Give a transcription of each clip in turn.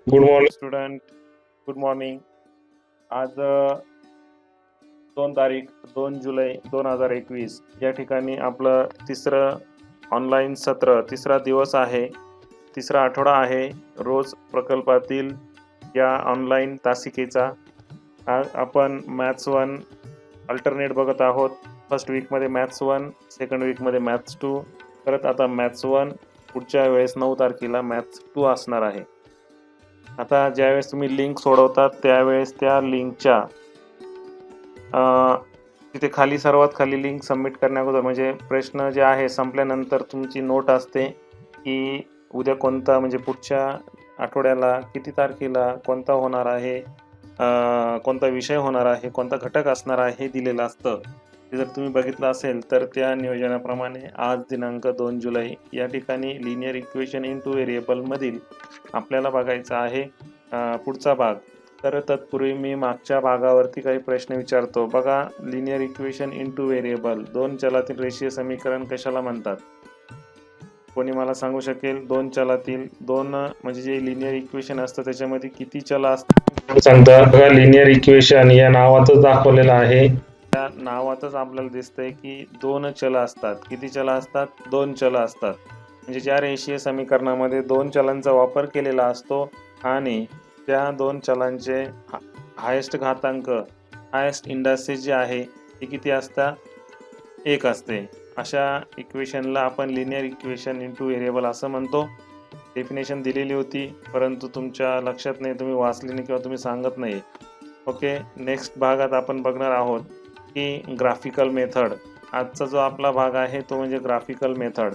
Good morning student. Good morning. आज 2 तारीख 2 जुलै 2021 या ठिकाणी आपलं तिसरं ऑनलाईन सत्र, तिसरा दिवस आहे, तिसरा आठवडा आहे रोज प्रकल्पातील या ऑनलाईन तासिकेचा. आज आपण मॅथ्स 1 अल्टरनेट बघत आहोत. फर्स्ट वीकमध्ये मॅथ्स 1, सेकंड वीकमध्ये मॅथ्स 2, परत आता मॅथ्स 1, पुढच्या वेळेस 9 तारखेला मॅथ्स 2 असणार आहे. आता ज्यावेळेस तुम्ही लिंक सोडवतात त्यावेळेस त्या लिंकच्या तिथे खाली सर्वात खाली लिंक सबमिट करण्याअगोदर म्हणजे प्रश्न जे आहे संपल्यानंतर तुमची नोट असते की उद्या कोणता म्हणजे पुढच्या आठवड्याला किती तारखेला कोणता होणार आहे, कोणता विषय होणार आहे, कोणता घटक असणार आहे हे दिलेलं असतं. ते जर तुम्ही बघितलं असेल तर त्या नियोजनाप्रमाणे आज दिनांक 2 जुलै या ठिकाणी लिनियर इक्वेशन इन टू व्हेरिएबलमधील आपल्याला बघायचा आहे पुढचा भाग. तर तत्पूर्वी मी मागच्या भागावरती काही प्रश्न विचारतो. बघा, linear equation in two variable, 2 चलातील रेषीय समीकरण कशाला म्हणतात? कोणी मला सांगू शकेल? 2 चलातील 2 म्हणजे जे लिनियर इक्वेशन असतं त्याच्यामध्ये किती चल असतात सांगतात? बघा, लिनियर इक्वेशन या नावातच दाखवलेलं आहे. त्या नावातच आपल्याला दिसतंय की 2 चल असतात. किती चल असतात? 2 चल असतात. म्हणजे ज्या रेषीय समीकरणामध्ये 2 चलांचा वापर केलेला असतो आणि त्या 2 चलांचे हायेस्ट घातांक, हायेस्ट इंडायसेस जे आहे ते किती असतात? 1 असते. अशा इक्वेशनला आपण लिनियर इक्वेशन इंटू व्हेरिएबल असं म्हणतो. डेफिनेशन दिलेली होती, परंतु तुमच्या लक्षात नाही, तुम्ही वाचली नाही किंवा तुम्ही सांगत नाही. ओके, नेक्स्ट भागात आपण बघणार आहोत की ग्राफिकल मेथड. आजचा जो आपला भाग आहे तो म्हणजे ग्राफिकल मेथड.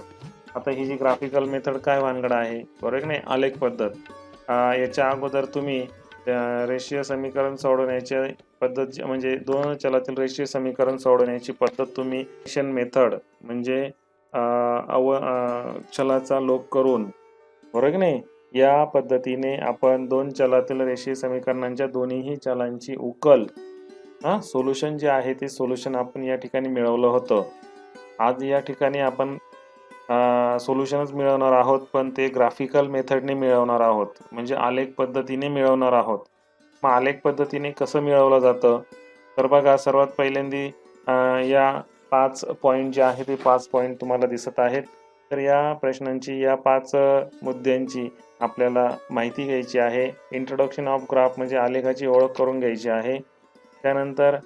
आता ही जी ग्राफिकल मेथड काय भानगड आहे, बरोबर की नाही? आलेख पद्धत. याच्या अगोदर तुम्ही रेषीय समीकरण सोडवण्याची पद्धत म्हणजे 2 चलातील रेषीय समीकरण सोडवण्याची पद्धत तुम्ही मेथड म्हणजे चलाचा लोप करून, बरोबर की नाही, या पद्धतीने आपण 2 चलातील रेषीय समीकरणांच्या दोन्हीही चलांची उकल, सोल्युशन जे आहे ते सोल्युशन आपण या ठिकाणी मिळवलं होतं. आज या ठिकाणी आपण सोल्युशनच मिळवणार आहोत, पण ते ग्राफिकल मेथडने मिळवणार आहोत, म्हणजे आलेख पद्धतीने मिळवणार आहोत. मग आलेख पद्धतीने कसं मिळवलं जातं? तर बघा, सर्वात पहिल्यांदी या 5 पॉईंट जे आहे ते 5 पॉईंट तुम्हाला दिसत आहेत. तर या प्रश्नांची, या 5 मुद्द्यांची आपल्याला माहिती घ्यायची आहे. इंट्रोडक्शन ऑफ ग्राफ म्हणजे आलेखाची ओळख करून घ्यायची आहे. त्यानंतर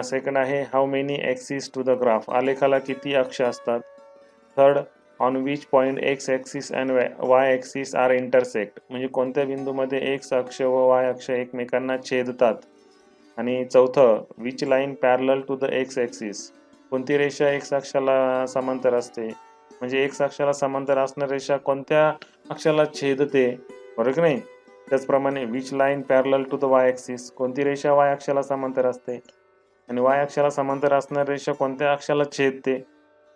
सेकंड आहे how many axis to the graph, आलेखाला किती अक्ष असतात. Third, on which point x axis and y axis are intersect, म्हणजे कोणत्या बिंदूमध्ये एक्स अक्ष व वाय अक्ष एकमेकांना छेदतात. आणि चौथं, which line parallel to the x axis, कोणती रेषा एक्स अक्षाला समांतर असते, म्हणजे एक्स अक्षाला समांतर असणारी रेषा कोणत्या अक्षाला छेदते, बरोबर की नाही? त्याचप्रमाणे which line parallel to the y axis, कोणती रेषा वाय अक्षाला समांतर असते आणि वाय अक्षाला समांतर असणारी रेषा कोणत्या अक्षाला छेदते.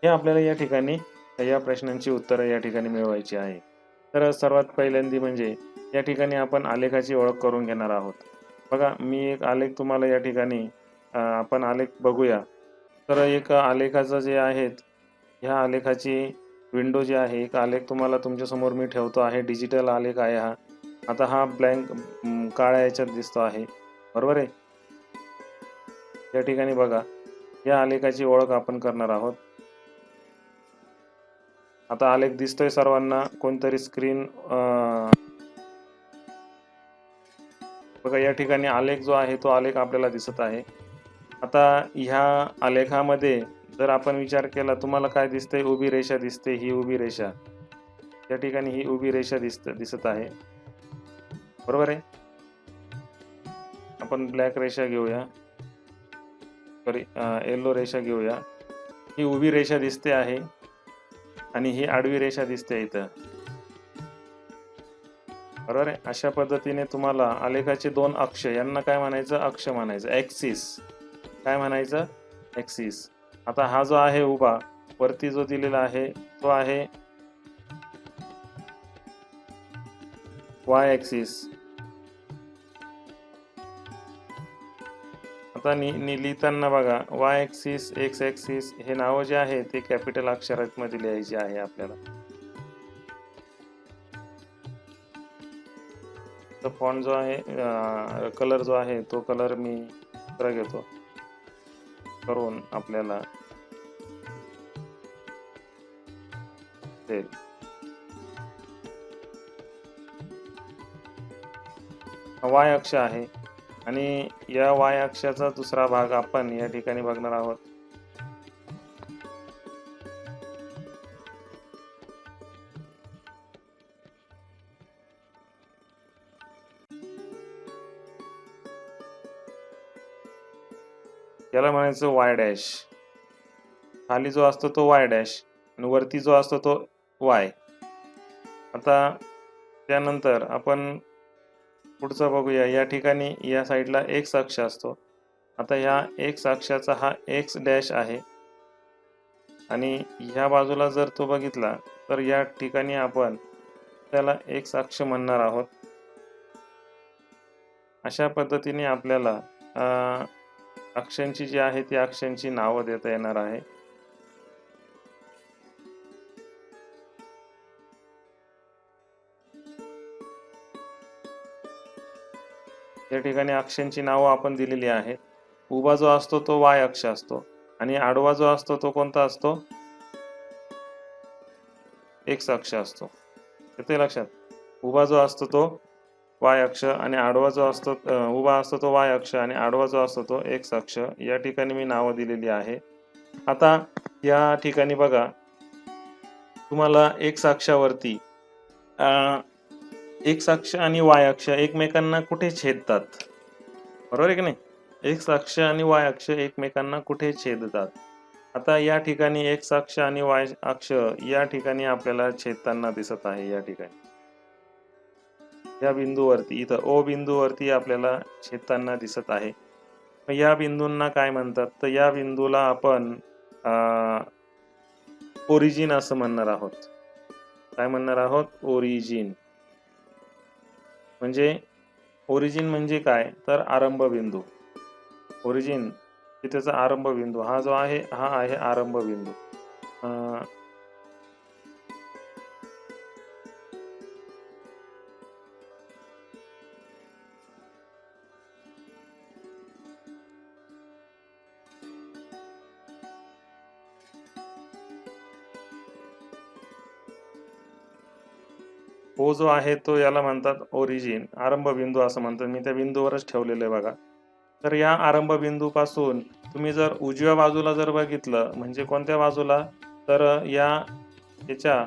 हे आपल्याला या ठिकाणी या प्रश्नांची उत्तरं या ठिकाणी मिळवायची आहे. तर सर्वात पहिल्यांदी म्हणजे या ठिकाणी आपण आलेखाची ओळख करून घेणार आहोत. बघा, मी एक आलेख तुम्हाला या ठिकाणी आपण आलेख बघूया. तर एक आलेखाचं जे आहेत, ह्या आलेखाची विंडो जी आहे, एक आलेख तुम्हाला तुमच्यासमोर मी ठेवतो आहे. डिजिटल आलेख आहे हा. आता हा ब्लँक काळ्या याच्यात दिसतो आहे, बरोबर आहे? या ठिकाणी बघा, या आलेखाची ओळख आपण करणार आहोत. आता आलेख दिसतोय सर्वांना? कोणतरी स्क्रीन बघा, या ठिकाणी आलेख जो आहे तो आलेख आपल्याला दिसत आहे. आता ह्या आलेखामध्ये जर आपण विचार केला, तुम्हाला काय दिसतंय? उभी रेषा दिसते. ही उभी रेषा, या ठिकाणी ही उभी रेषा दिसत आहे, बरोबर आहे? आपण ब्लॅक रेषा घेऊया, सॉरी येलो रेषा घेऊया. ही उभी रेषा दिसते आहे आणि ही आडवी रेषा दिसते इथं, बरोबर आहे? अशा पद्धतीने तुम्हाला आलेखाचे 2 अक्ष, यांना काय म्हणायचं? अक्ष म्हणायचं, ॲक्सिस. काय म्हणायचं? ॲक्सिस. आता हा जो आहे उभा, वरती जो दिलेला आहे तो आहे वाय ॲक्सिस. आता लिहिताना बघा, वाय ॲक्सिस, एक्स ॲक्सिस हे नावं जे आहे ते कॅपिटल अक्षरामध्ये लिहायचे आहे आपल्याला. तर फॉन्ट जो आहे कलर जो आहे तो कलर मी दुसरा घेतो करून आपल्याला वाय अक्ष आहे आणि या वाय अक्षाचा दुसरा भाग आपण या ठिकाणी बघणार आहोत. याला म्हणायचं वाय डॅश. खाली जो असतो तो वाय डॅश आणि वरती जो असतो तो वाय. आता त्यानंतर आपण पुढचं बघूया. या ठिकाणी या साईडला एक्स अक्ष असतो. आता ह्या एक्स अक्षाचा हा एक्स डॅश आहे आणि ह्या बाजूला जर तो बघितला तर या ठिकाणी आपण त्याला एक्स अक्ष म्हणणार आहोत. अशा पद्धतीने आपल्याला अक्षांची जी आहे ती अक्षांची नावं देता येणार आहे. या ठिकाणी अक्षांची नावं आपण दिलेली आहेत. उभा जो असतो तो वाय अक्ष असतो आणि आडवा जो असतो तो कोणता असतो? एक्स अक्ष असतो. येते लक्षात? उभा जो असतो तो वाय अक्ष आणि आडवा जो असतो उभा असतो तो वाय अक्ष आणि आडवा जो असतो तो एक्स अक्ष. या ठिकाणी मी नावं दिलेली आहे. आता या ठिकाणी बघा तुम्हाला एक्स अक्षावरती एक्स अक्ष आणि वाय अक्ष एकमेकांना कुठे छेदतात? बरोबर आहे की नाही? एक्स अक्ष आणि वाय अक्ष एकमेकांना कुठे छेदतात? आता या ठिकाणी एक्स अक्ष आणि वाय अक्ष या ठिकाणी आपल्याला छेदताना दिसत आहे. या ठिकाणी या बिंदूवरती इथं ओ बिंदूवरती आपल्याला छेदताना दिसत आहे. या बिंदूंना काय म्हणतात? तर या बिंदूला आपण ओरिजिन असं म्हणणार आहोत. काय म्हणणार आहोत? ओरिजिन. म्हणजे ओरिजिन म्हणजे काय? तर आरंभ बिंदू. ओरिजिन त्याचा आरंभ बिंदू हा जो आहे हा आहे आरंभ बिंदू. ओ जो आहे तो याला म्हणतात ओरिजिन, आरंभ बिंदू असं म्हणतात. मी त्या बिंदूवरच ठेवलेलं आहे बघा. तर या आरंभ बिंदूपासून तुम्ही जर उजव्या बाजूला जर बघितलं म्हणजे कोणत्या बाजूला? तर याच्या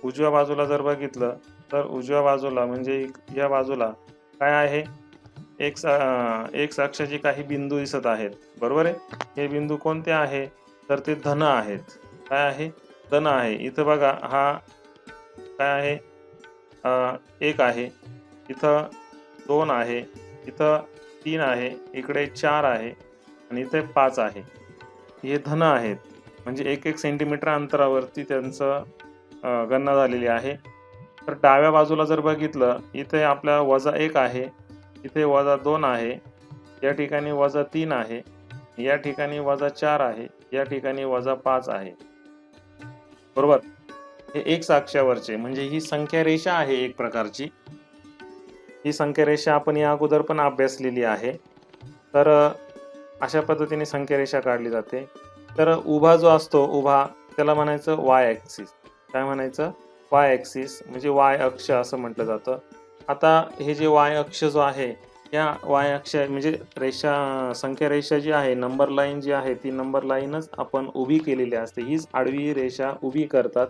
उजव्या बाजूला जर बघितलं तर उजव्या बाजूला म्हणजे या बाजूला काय आहे? एक्स अक्षाचे काही बिंदू दिसत आहेत. बरोबर आहे? हे बिंदू कोणते आहे? तर ते धन आहेत. काय आहे? धन आहे. इथं बघा हा काय आहे? 1 आहे. इथं 2 आहे. इथं 3 आहे. इकडे 4 आहे आणि इथे 5 आहे. हे धन आहेत. म्हणजे 1-1 सेंटीमीटर अंतरावरती त्यांचं गणना झालेली आहे. तर डाव्या बाजूला जर बघितलं इथे आपल्या -1 आहे. इथे -2 आहे. या ठिकाणी -3 आहे. या ठिकाणी -4 आहे. या ठिकाणी -5 आहे. बरोबर? हे एक्स अक्षावरचे म्हणजे ही संख्या रेषा आहे एक प्रकारची. ही संख्या रेषा आपण या अगोदर पण अभ्यासलेली आहे. तर अशा पद्धतीने संख्या रेषा काढली जाते. तर उभा जो असतो उभा त्याला म्हणायचं वाय ॲक्सिस. काय म्हणायचं? वाय ॲक्सिस म्हणजे वाय अक्ष असं म्हटलं जातं. आता हे जे वाय अक्ष जो आहे या वाय अक्ष म्हणजे रेषा संख्या रेषा जी आहे नंबर लाईन जी आहे ती नंबर लाईनच आपण उभी केलेली असते. हीच आडवी रेषा उभी करतात.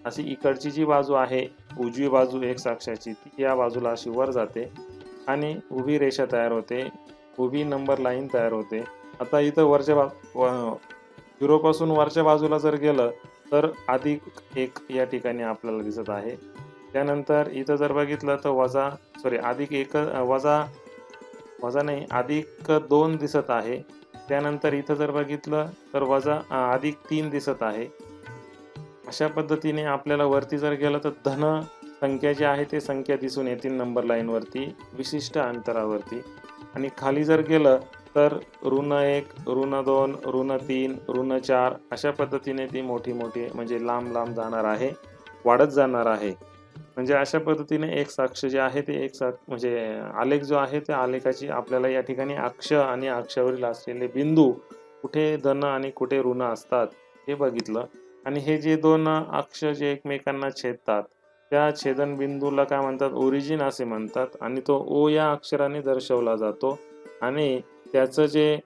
अशी इकडची जी बाजू आहे उजवी बाजू एक्स अक्षाची ती या बाजूला अशी वर जाते आणि उभी रेषा तयार होते. उभी नंबर लाईन तयार होते. आता इथं वरच्या 0 पासून वरच्या बाजूला जर गेलं तर +1 या ठिकाणी आपल्याला दिसत आहे. त्यानंतर इथं जर बघितलं तर +2 दिसत आहे. त्यानंतर इथं जर बघितलं तर +3 दिसत आहे. अशा पद्धतीने आपल्याला वरती जर गेलं तर धन संख्या जी आहे ते संख्या दिसून येतील नंबर लाईन वरती विशिष्ट अंतरावरती आणि खाली जर गेलं तर -1, -2, -3, -4 अशा पद्धतीने ती मोठी म्हणजे लांब जाणार आहे, वाढत जाणार आहे. म्हणजे अशा पद्धतीने एक अक्ष जे आहे ते म्हणजे आलेख जो आहे त्या आलेखाची आपल्याला या ठिकाणी अक्ष आणि अक्षावरील असलेले बिंदू कुठे धन आणि कुठे ऋण असतात हे बघितलं. आणि हे जे दोन अक्ष जे एकमेकांना छेदतात त्या छेदनबिंदूला काय म्हणतात, ओरिजिन असे म्हणतात. आणि तो ओ या अक्षराने दर्शवला जातो. आणि त्याचं जे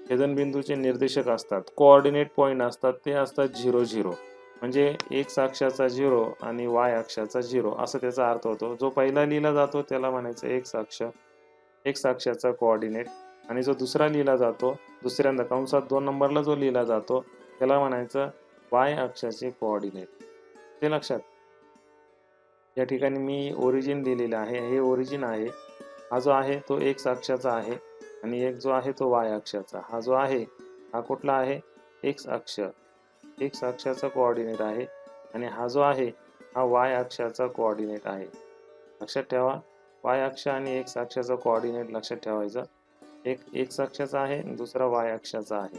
छेदनबिंदूचे निर्देशक असतात, कोऑर्डिनेट पॉइंट असतात, ते असतात 0 0. म्हणजे एक्स अक्षाचा 0 आणि वाय अक्षाचा 0 असं त्याचा अर्थ होतो. जो पहिला लिहिला जातो त्याला म्हणायचं एक्स अक्षाचा कोऑर्डिनेट. आणि जो दुसरा लिहिला जातो, दुसऱ्यांदा कंसात 2 नंबरला जो लिहिला जातो त्याला म्हणायचं वाय अक्षाचे कोऑर्डिनेट. ते लक्षात. या ठिकाणी मी ओरिजिन लिहिलेलं आहे, हे ओरिजिन आहे. हा जो आहे तो एक्स अक्षाचा आहे आणि एक जो आहे तो वाय अक्षाचा. हा जो आहे हा कुठला आहे, एक्स अक्षाचा कोऑर्डिनेट आहे. आणि हा जो आहे हा वाय अक्षाचा कोऑर्डिनेट आहे. लक्षात ठेवा, वाय अक्ष आणि एक्स अक्षाचा कोऑर्डिनेट लक्षात ठेवायचा. एक एक्स अक्षाचा आहे आणि दुसरा वाय अक्षाचा आहे.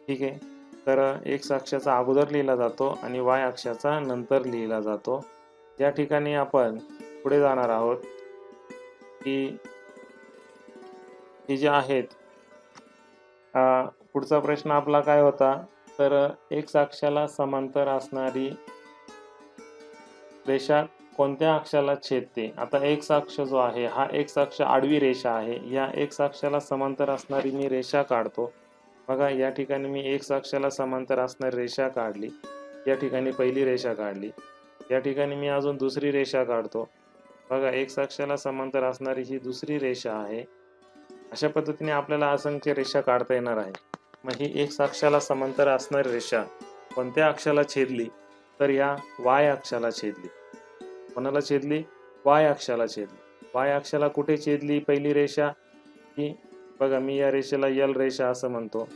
ठीक आहे. तर एक्स अक्षाचा अगोदर लिहिला जातो आणि वाय अक्षाचा नंतर लिहिला जातो. या ठिकाणी आपण पुढे जाणार आहोत की हे जे आहेत, पुढचा प्रश्न आपला काय होता, तर एक्स अक्षाला समांतर असणारी रेषा कोणत्या अक्षाला छेदते. आता एक्स अक्ष जो आहे हा एक्स अक्ष आडवी रेषा आहे. या एक्स अक्षाला समांतर असणारी मी रेषा काढतो. बघा या ठिकाणी मी एक्स अक्षाला समांतर असणारी रेषा काढली. या ठिकाणी पहिली रेषा काढली. या ठिकाणी मी अजून दुसरी रेषा काढतो. बघा एक्स अक्षाला समांतर असणारी ही दुसरी रेषा आहे. अशा पद्धतीने आपल्याला असंख्य रेषा काढता येणार आहे. मग ही एक्स अक्षाला समांतर असणारी रेषा कोणत्या अक्षाला छेदली, तर या वाय अक्षाला छेदली. कोणाला छेदली, वाय अक्षाला छेदली. वाय अक्षाला कुठे छेदली पहिली रेषा, की बघा मी या रेषेला यल रेषा असं म्हणतो,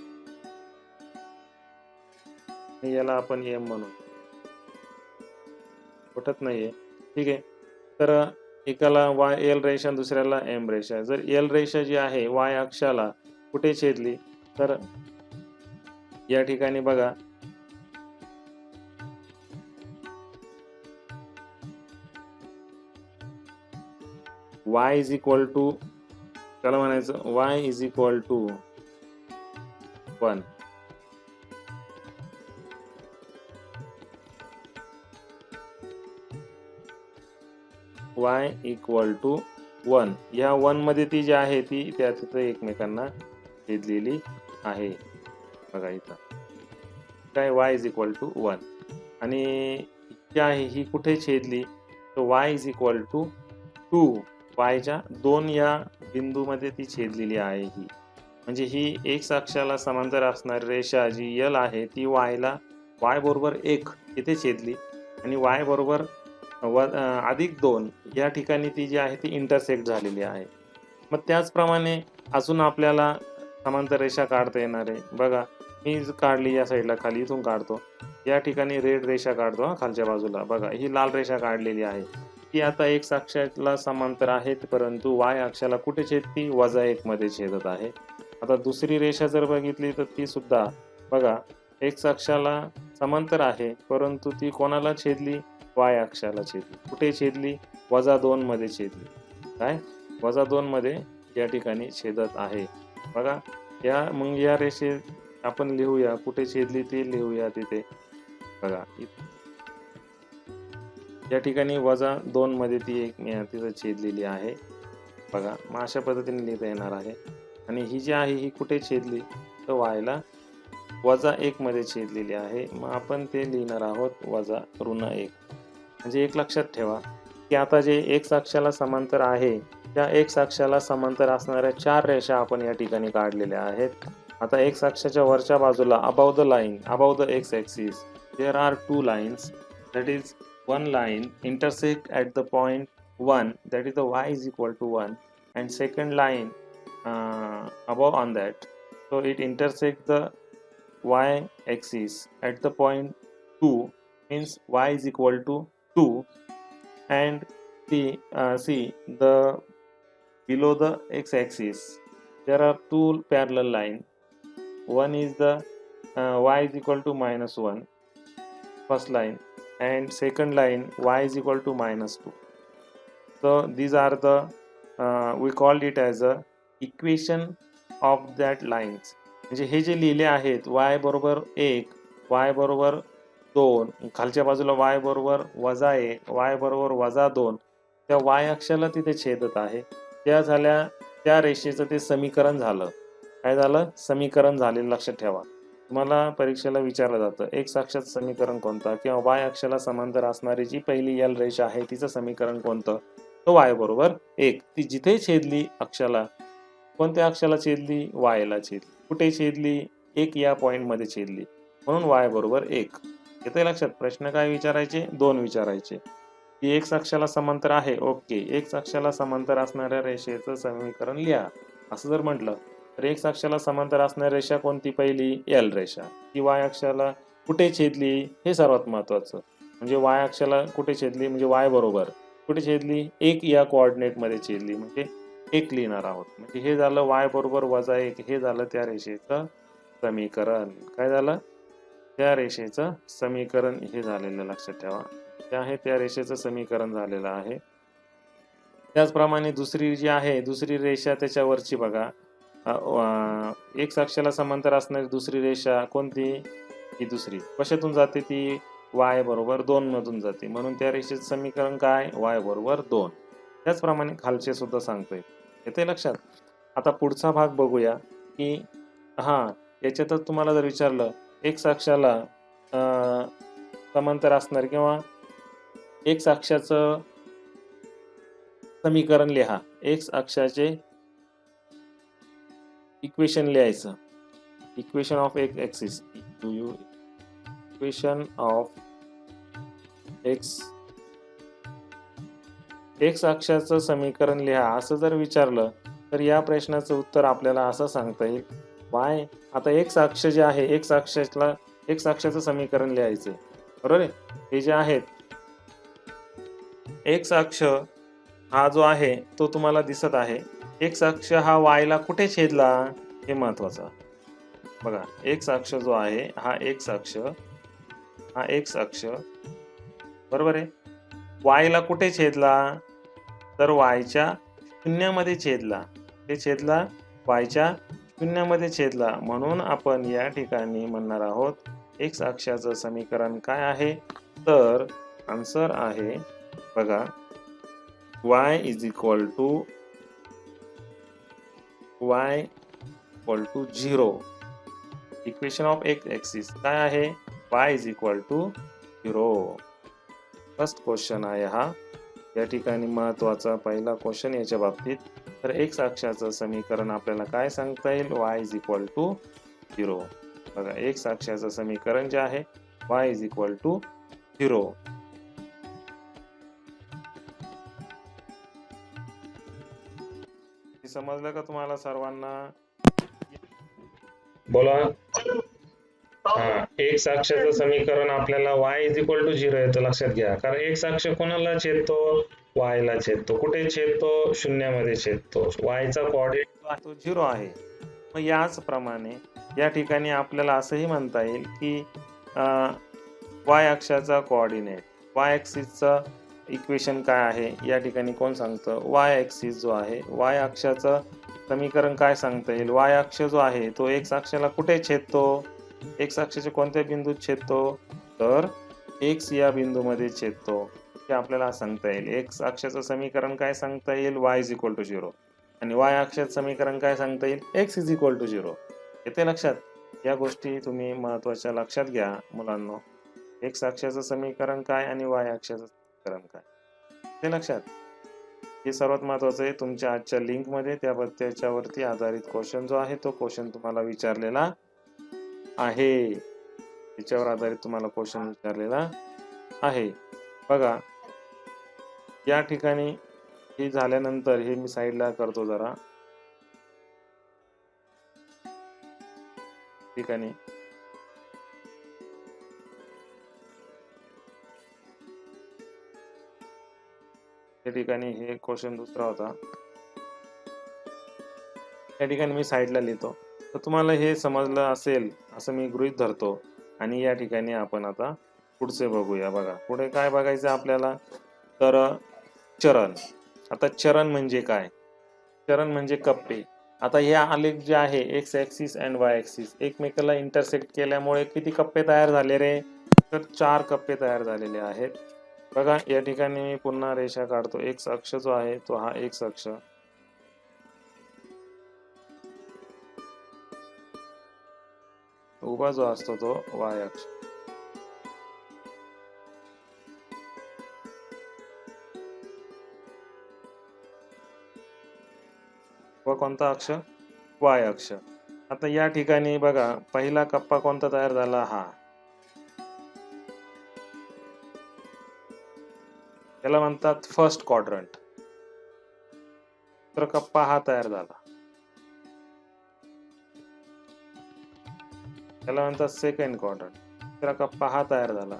याला आपण एम म्हणू, उठत नाहीये. ठीक आहे. तर एकाला वाय एल रेषा दुसऱ्याला एम रेषा. जर एल रेषा जी आहे वाय अक्षाला कुठे छेदली, तर या ठिकाणी बघा y इज इक्वल टू, त्याला म्हणायचं y is equal to 1. y equal to 1. या 1 मध्ये ती जी आहे ती त्या तिथं एकमेकांना छेदलेली आहे. बघा इथं काय y इज इक्वल टू 1. आणि जी आहे ही कुठे छेदली, तर y इज इक्वल टू 2. वायच्या 2 या बिंदूमध्ये ती छेदलेली आहे ही. म्हणजे ही एक्स अक्षाला समांतर असणारी रेषा जी यल आहे ती वायला y बरोबर 1 इथे छेदली आणि y बरोबर अधिक 2 या ठिकाणी ती जी आहे ती इंटरसेक्ट झालेली आहे. मग त्याचप्रमाणे अजून आपल्याला समांतर रेषा काढता येणार आहे. बघा मी काढली या साईडला खाली, इथून काढतो. या ठिकाणी रेड रेषा काढतो हा खालच्या बाजूला. बघा ही लाल रेषा काढलेली आहे. ती आता एक्स अक्षाला समांतर आहेत, परंतु वाय अक्षाला कुठे छेदती, -1 मध्ये छेदत आहे. आता दुसरी रेषा जर बघितली तर ती सुद्धा बघा एक्स अक्षाला समांतर आहे, परंतु ती कोणाला छेदली, वाय अक्षाला छेदली. कुठे छेदली, -2 मध्ये छेदली. काय, -2 मध्ये या ठिकाणी छेदत आहे. बघा मग या रेषेत आपण लिहूया कुठे छेदली ते लिहूया तिथे. बघा या ठिकाणी -2 मध्ये ती तिथं छेदलेली आहे. बघा मग अशा पद्धतीने लिहिता येणार आहे. आणि ही जी आहे ही कुठे छेदली, तर वायला -1 मध्ये छेदलेली आहे. मग आपण ते लिहिणार आहोत -1. म्हणजे एक लक्षात ठेवा की आता जे एक्स अक्षाला समांतर आहे त्या एक्स अक्षाला समांतर असणाऱ्या 4 रेषा आपण या ठिकाणी काढलेल्या आहेत. आता एक्स अक्षाच्या वरच्या बाजूला above the x axis there are 2 lines, that is one line intersect at the point 1, that is the y is equal to 1, and second line above on that, so it intersect the y axis at the point 2, means y is equal to 2. And see the below the x axis there are 2 parallel line. One is the y is equal to -1, first line, and second line y is equal to -2. So these are the we called it as a equation of that lines. म्हणजे हे जे लिहिले आहेत y बरोबर 1, y बरोबर 2, खालच्या बाजूला y बरोबर -1, y बरोबर -2, त्या y अक्षाला तिथे छेदत आहे. त्या झाल्या, त्या रेषेचं ते समीकरण झालं. काय झालं? समीकरण झालेलं लक्षात ठेवा. तुम्हाला परीक्षेला विचारलं जातं x अक्षाचं समीकरण कोणतं किंवा y अक्षाला समांतर असणारी जी पहिली L रेषा आहे तिचं समीकरण कोणतं? तो y बरोबर 1. ती जिथे छेदली अक्षाला, कोणत्या अक्षाला छेदली? y ला छेदली. कुठे छेदली? 1 या पॉइंटमध्ये छेदली. म्हणून y बरोबर 1. येतंय लक्षात? प्रश्न काय विचारायचे? 2 विचारायचे. ती x अक्षाला समांतर आहे. ओके. x अक्षाला समांतर असणाऱ्या रेषेचं समीकरण लिहा. असं जर म्हटलं तर x अक्षाला समांतर असणारी रेषा कोणती? पहिली L रेषा. ती y अक्षाला कुठे छेदली? हे सर्वात महत्त्वाचं. म्हणजे y अक्षाला कुठे छेदली? म्हणजे y बरोबर कुठे छेदली? 1 या कोऑर्डिनेटमध्ये छेदली. म्हणजे 1 लिहिणार आहोत. म्हणजे हे झालं y बरोबर -1. हे झालं त्या रेषेचं समीकरण. काय झालं? त्या रेषेचं समीकरण हे झालेलं लक्षात ठेवा. जे आहे त्या रेषेचं समीकरण झालेलं आहे. त्याचप्रमाणे दुसरी जी आहे, दुसरी रेषा त्याच्यावरची बघा. x अक्षाला समांतर असणारी दुसरी रेषा कोणती? ही दुसरी. कशातून जाते ती? y बरोबर 2 मधून जाते. म्हणून त्या रेषेचं समीकरण काय? y बरोबर 2. त्याचप्रमाणे खालचे सुद्धा सांगतोय. येतंय लक्षात? आता पुढचा भाग बघूया की याच्यातच तुम्हाला जर विचारलं x अक्षाला समांतर असणार किंवा x अक्षाचं समीकरण लिहा. x अक्षाचे इक्वेशन लिहायचं. Equation of x axis. Equation of x अक्षाचं समीकरण लिहा असं जर विचारलं तर या प्रश्नाचं उत्तर आपल्याला असं सांगता येईल. y आता x अक्ष जे आहे, x अक्षाचं समीकरण लिहायचे. बरोबर आहे? हे जे आहेत x अक्ष हा जो आहे तो तुम्हाला दिसत आहे. x अक्ष हा y ला कुठे छेदला? हे महत्वाचं. बघा, x अक्ष जो आहे हा x अक्ष बरोबर आहे. y ला कुठे छेदला? तर y च्या शून्यामध्ये छेदला. ते छेदला y च्या शून्यामध्ये छेदला. म्हणून आपण या ठिकाणी म्हणणार आहोत x अक्षाचं समीकरण काय आहे? तर आन्सर आहे बघा, y is equal to 0. Equation of x axis काय आहे? y is equal to 0. First question आहे हा. या ठिकाणी महत्त्वाचा पहिला क्वेश्चन याच्या बाबतीत. तर x अक्षाचं समीकरण आपल्याला काय सांगता येईल? y is equal to 0. बघा, x अक्षाचं समीकरण जे आहे y इज इक्वल टू 0. समजलं का तुम्हाला सर्वांना? बोला. x अक्षाचं समीकरण आपल्याला y इज इक्वल टू 0 येतं. लक्षात घ्या. कारण x अक्ष कोणाला छेदतो? y ला छेदतो. कुठे छेदतो? शून्यामध्ये छेदतो. y चा कोऑर्डिनेट तो 0 आहे. मग याचप्रमाणे या ठिकाणी आपल्याला असंही म्हणता येईल की y अक्षाचा कोऑर्डिनेट, y ॲक्सिसचं इक्वेशन काय आहे? या ठिकाणी कोण सांगतं? y ॲक्सिस जो आहे, y अक्षाचं समीकरण काय सांगता येईल? y अक्ष जो आहे तो x अक्षाला कुठे छेदतो? x अक्षाच्या कोणत्या बिंदूत छेदतो? तर x या बिंदूमध्ये छेदतो. हे आपल्याला सांगता येईल. x अक्षाचं समीकरण काय सांगता येईल? y is equal to 0. आणि y अक्षाचं समीकरण काय सांगता येईल? x is equal to 0. येते लक्षात? या गोष्टी तुम्ही महत्त्वाच्या लक्षात घ्या मुलांनो. x अक्षाचं समीकरण काय आणि y अक्षाचं समीकरण काय? हे लक्षात. हे सर्वात महत्त्वाचं आहे. तुमच्या आजच्या लिंकमध्ये त्याच्यावरती आधारित क्वेश्चन जो आहे तो क्वेश्चन तुम्हाला विचारलेला आहे. त्याच्यावर आधारित तुम्हाला क्वेश्चन विचारलेला आहे. बघा, या ठिकाणी हे झाल्यानंतर हे मी साईडला करतो जरा. ठिकाणी त्या ठिकाणी हे क्वेश्चन दुसरा होता. त्या ठिकाणी मी साईडला लिहितो. तर तुम्हाला हे समजलं असेल असं मी गृहीत धरतो. आणि या ठिकाणी आपण आता पुढचे बघूया. बघा पुढे काय बघायचं आपल्याला, तर चरण. आता चरण म्हणजे काय? चरण म्हणजे कप्पे. आता हे आलेख जे आहे x axis and Y axis एकमेकाला इंटरसेक्ट केल्यामुळे किती कप्पे तयार झाले रे? तर 4 कप्पे तयार झालेले आहेत. बघा या ठिकाणी मी पुन्हा रेषा काढतो. एक्स अक्ष जो आहे तो हा एक्स अक्ष, उभा जो असतो तो वाय अक्ष. व कोणता अक्ष? वाय अक्ष. आता या ठिकाणी बघा पहिला कप्पा कोणता तयार झाला? हा. त्याला म्हणतात फर्स्ट क्वाड्रंट. तर कप्पा हा तयार झाला. त्याला म्हणतात सेकंड क्वाड्रंट. दुसरा कप्पा हा तयार झाला.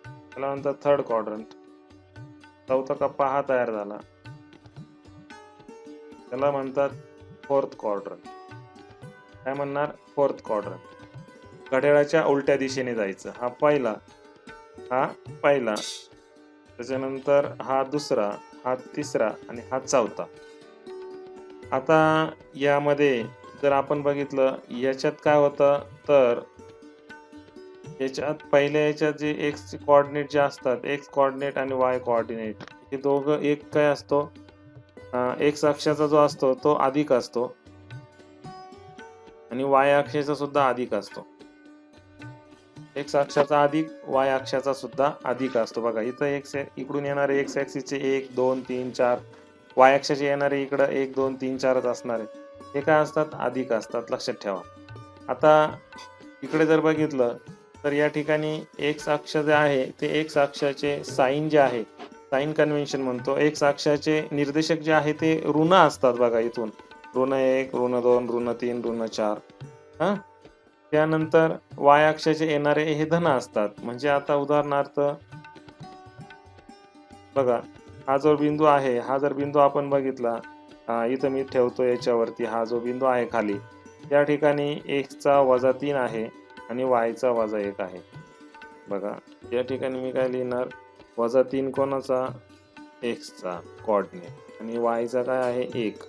त्याला म्हणतात थर्ड क्वाड्रंट. चौथा कप्पा हा तयार झाला. त्याला म्हणतात फोर्थ क्वाड्रंट. काय म्हणणार? Fourth quadrant. घड्याळाच्या उलट्या दिशेने जायचं. हा पहिला, हा पहिला, त्याच्यानंतर हा दुसरा, हा तिसरा आणि हा चौथा. आता यामध्ये जर आपण बघितलं याच्यात काय होतं, तर याच्यात पहिल्या याच्यात जे एक्स कोऑर्डिनेट जे असतात, एक्स कोऑर्डिनेट आणि वाय कोऑर्डिनेट, हे दोघं एक काय असतो, एक्स अक्षाचा जो असतो तो अधिक असतो आणि वाय अक्षाचा सुद्धा अधिक असतो. एक्स अक्षाचा अधिक वाय अक्षाचा सुद्धा अधिक असतो. बघा इथं एक्स इकडून येणारे एक्स ऍक्सिसचे 1 2 3 4, वाय अक्षाचे येणारे इकडं 1 2 3 4च असणार आहे. हे काय असतात? अधिक असतात, लक्षात ठेवा. आता इकडे जर बघितलं तर या ठिकाणी एक्स अक्ष जे आहे ते एक्स अक्षाचे साइन जे आहे, साइन कन्व्हेन्शन म्हणतो, एक्स अक्षाचे निर्देशक जे आहे ते ऋण असतात. बघा इथून ऋण 1 ऋण 2 ऋण 3 ऋण 4. हा, त्यानंतर वाय अक्षाचे येणारे हे धन असतात. म्हणजे आता उदाहरणार्थ बघा हा जो बिंदू आहे, हा जर बिंदू आपण बघितला, इथं मी ठेवतो याच्यावरती, हा जो बिंदू आहे खाली, या ठिकाणी एक्सचा -3 आहे आणि वायचा -1 आहे. बघा या ठिकाणी मी काय लिहिणार? -3 कोणाचा? एक्सचा कोऑर्डिनेट आणि वायचा काय आहे? 1.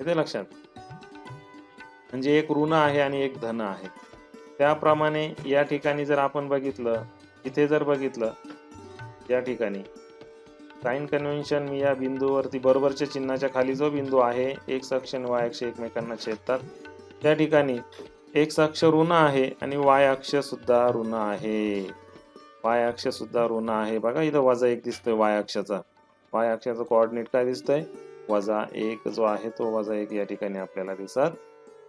येते लक्षात? म्हणजे एक ऋण आहे आणि एक धन आहे. त्याप्रमाणे या ठिकाणी जर आपण बघितलं, इथे जर बघितलं, या ठिकाणी साइन कन्व्हेन्शन, मी या बिंदूवरती बरोबरच्या चिन्हाच्या खाली जो बिंदू आहे, एक्स अक्ष आणि वाय अक्ष एकमेकांना छेदतात, त्या ठिकाणी एक्स अक्ष ऋण आहे आणि वाय अक्ष सुद्धा ऋण आहे. वाय अक्ष सुद्धा ऋण आहे. बघा इथं -1 दिसतोय वाय अक्षाचा. वाय अक्षाचा कोऑर्डिनेट काय दिसतोय? -1 जो आहे तो -1 या ठिकाणी आपल्याला दिसत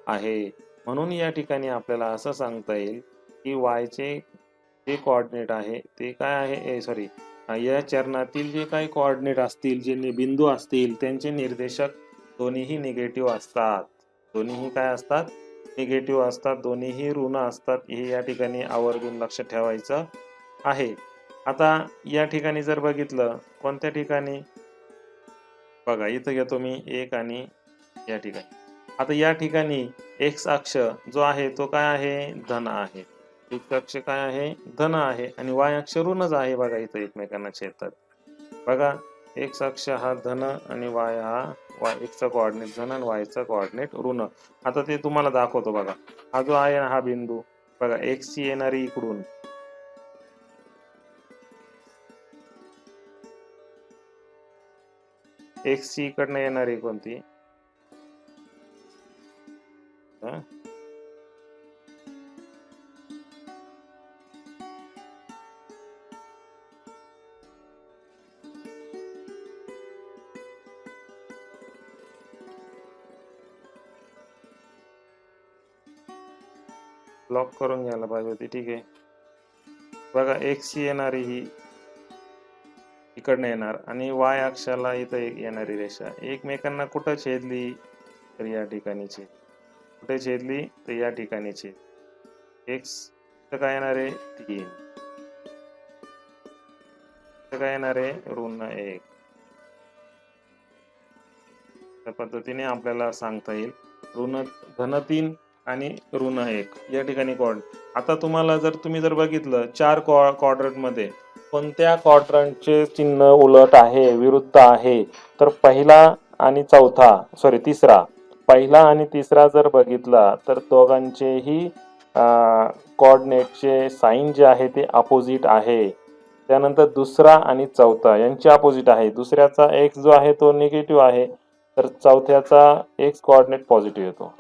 आहे. म्हणून या ठिकाणी आपल्याला असं सांगता येईल की वायचे जे कोऑर्डिनेट आहे ते काय आहे, सॉरी, या चरणातील जे काही कोऑर्डिनेट असतील, जे बिंदू असतील, त्यांचे निर्देशक दोन्हीही निगेटिव्ह असतात. दोन्हीही काय असतात? निगेटिव्ह असतात. दोन्हीही ऋण असतात. हे या ठिकाणी आवर्जून लक्षात ठेवायचं आहे. आता या ठिकाणी जर बघितलं, कोणत्या ठिकाणी? बघा इथं घेतो मी 1 आणि या ठिकाणी. आता या ठिकाणी एक्स अक्ष जो आहे तो काय आहे? धन आहे. एक्स अक्ष काय आहे? धन आहे आणि वाय अक्ष ऋणच आहे. बघा इथं एकमेकांना छेदतात. बघा एक्स अक्ष हा धन आणि वाय हा एक्सचा कोऑर्डिनेट धन आणि वायचा कोऑर्डिनेट ऋण. आता ते तुम्हाला दाखवतो. बघा हा जो आहे हा बिंदू, बघा एक्स ची येणारी इकडून, एक्स ची इकडनं येणारी कोणती? ब्लॉक करून घ्यायला पाहिजे होती. ठीक आहे. बघा एक्स ची येणारी ही इकडनं येणार आणि वाय अक्षाला इथं येणारी रेषा एकमेकांना कुठं छेदली? तर या ठिकाणी छेद. कुठे छेदली? तर या ठिकाणी छेद. एक्स काय येणार आहे? 3. काय येणार आहे? -1. त्या पद्धतीने आपल्याला सांगता येईल. धन 3 आणि -1 या ठिकाणी आता तुम्हाला जर तुम्ही जर बघितलं 4 क्वाड्रंट मध्ये कोणत्या क्वाड्रंटचे चिन्ह उलट आहे, विरुद्ध आहे, तर तिसरा पहिला आणि तिसरा जर बघितला तर दोघांचेही कोऑर्डिनेटचे साइन जे आहे ते अपोजिट आहे. त्यानंतर दुसरा आणि चौथा यांचे अपोजिट आहे. दुसऱ्याचा x जो आहे तो निगेटिव्ह आहे, तर चौथ्याचा x कोऑर्डिनेट पॉझिटिव्ह येतो.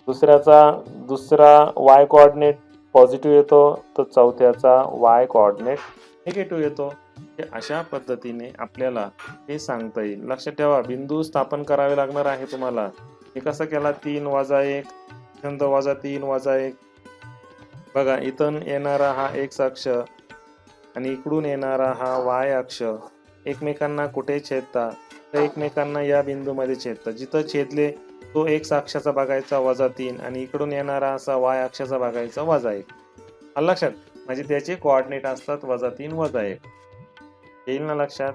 दुसरा y कोऑर्डिनेट पॉझिटिव्ह येतो, तर चौथ्याचा y कोऑर्डिनेट निगेटिव्ह येतो. अशा पद्धतीने आपल्याला हे सांगता येईल. लक्षात ठेवा, बिंदू स्थापन करावे लागणार आहे तुम्हाला. हे कसं केला, 3 - 1 नंतर -3 - 1. बघा, इथून येणारा हा x अक्ष आणि इकडून येणारा हा y अक्ष एकमेकांना कुठे छेदतात, तर एकमेकांना या बिंदूमध्ये छेदतात. जिथं छेदले तो x अक्षाचा बघायचा -3 आणि इकडून येणारा असा y अक्षाचा बघायचा -1. आलं लक्षात? म्हणजे त्याचे कोऑर्डिनेट असतात -3 -1. येईल ना लक्षात?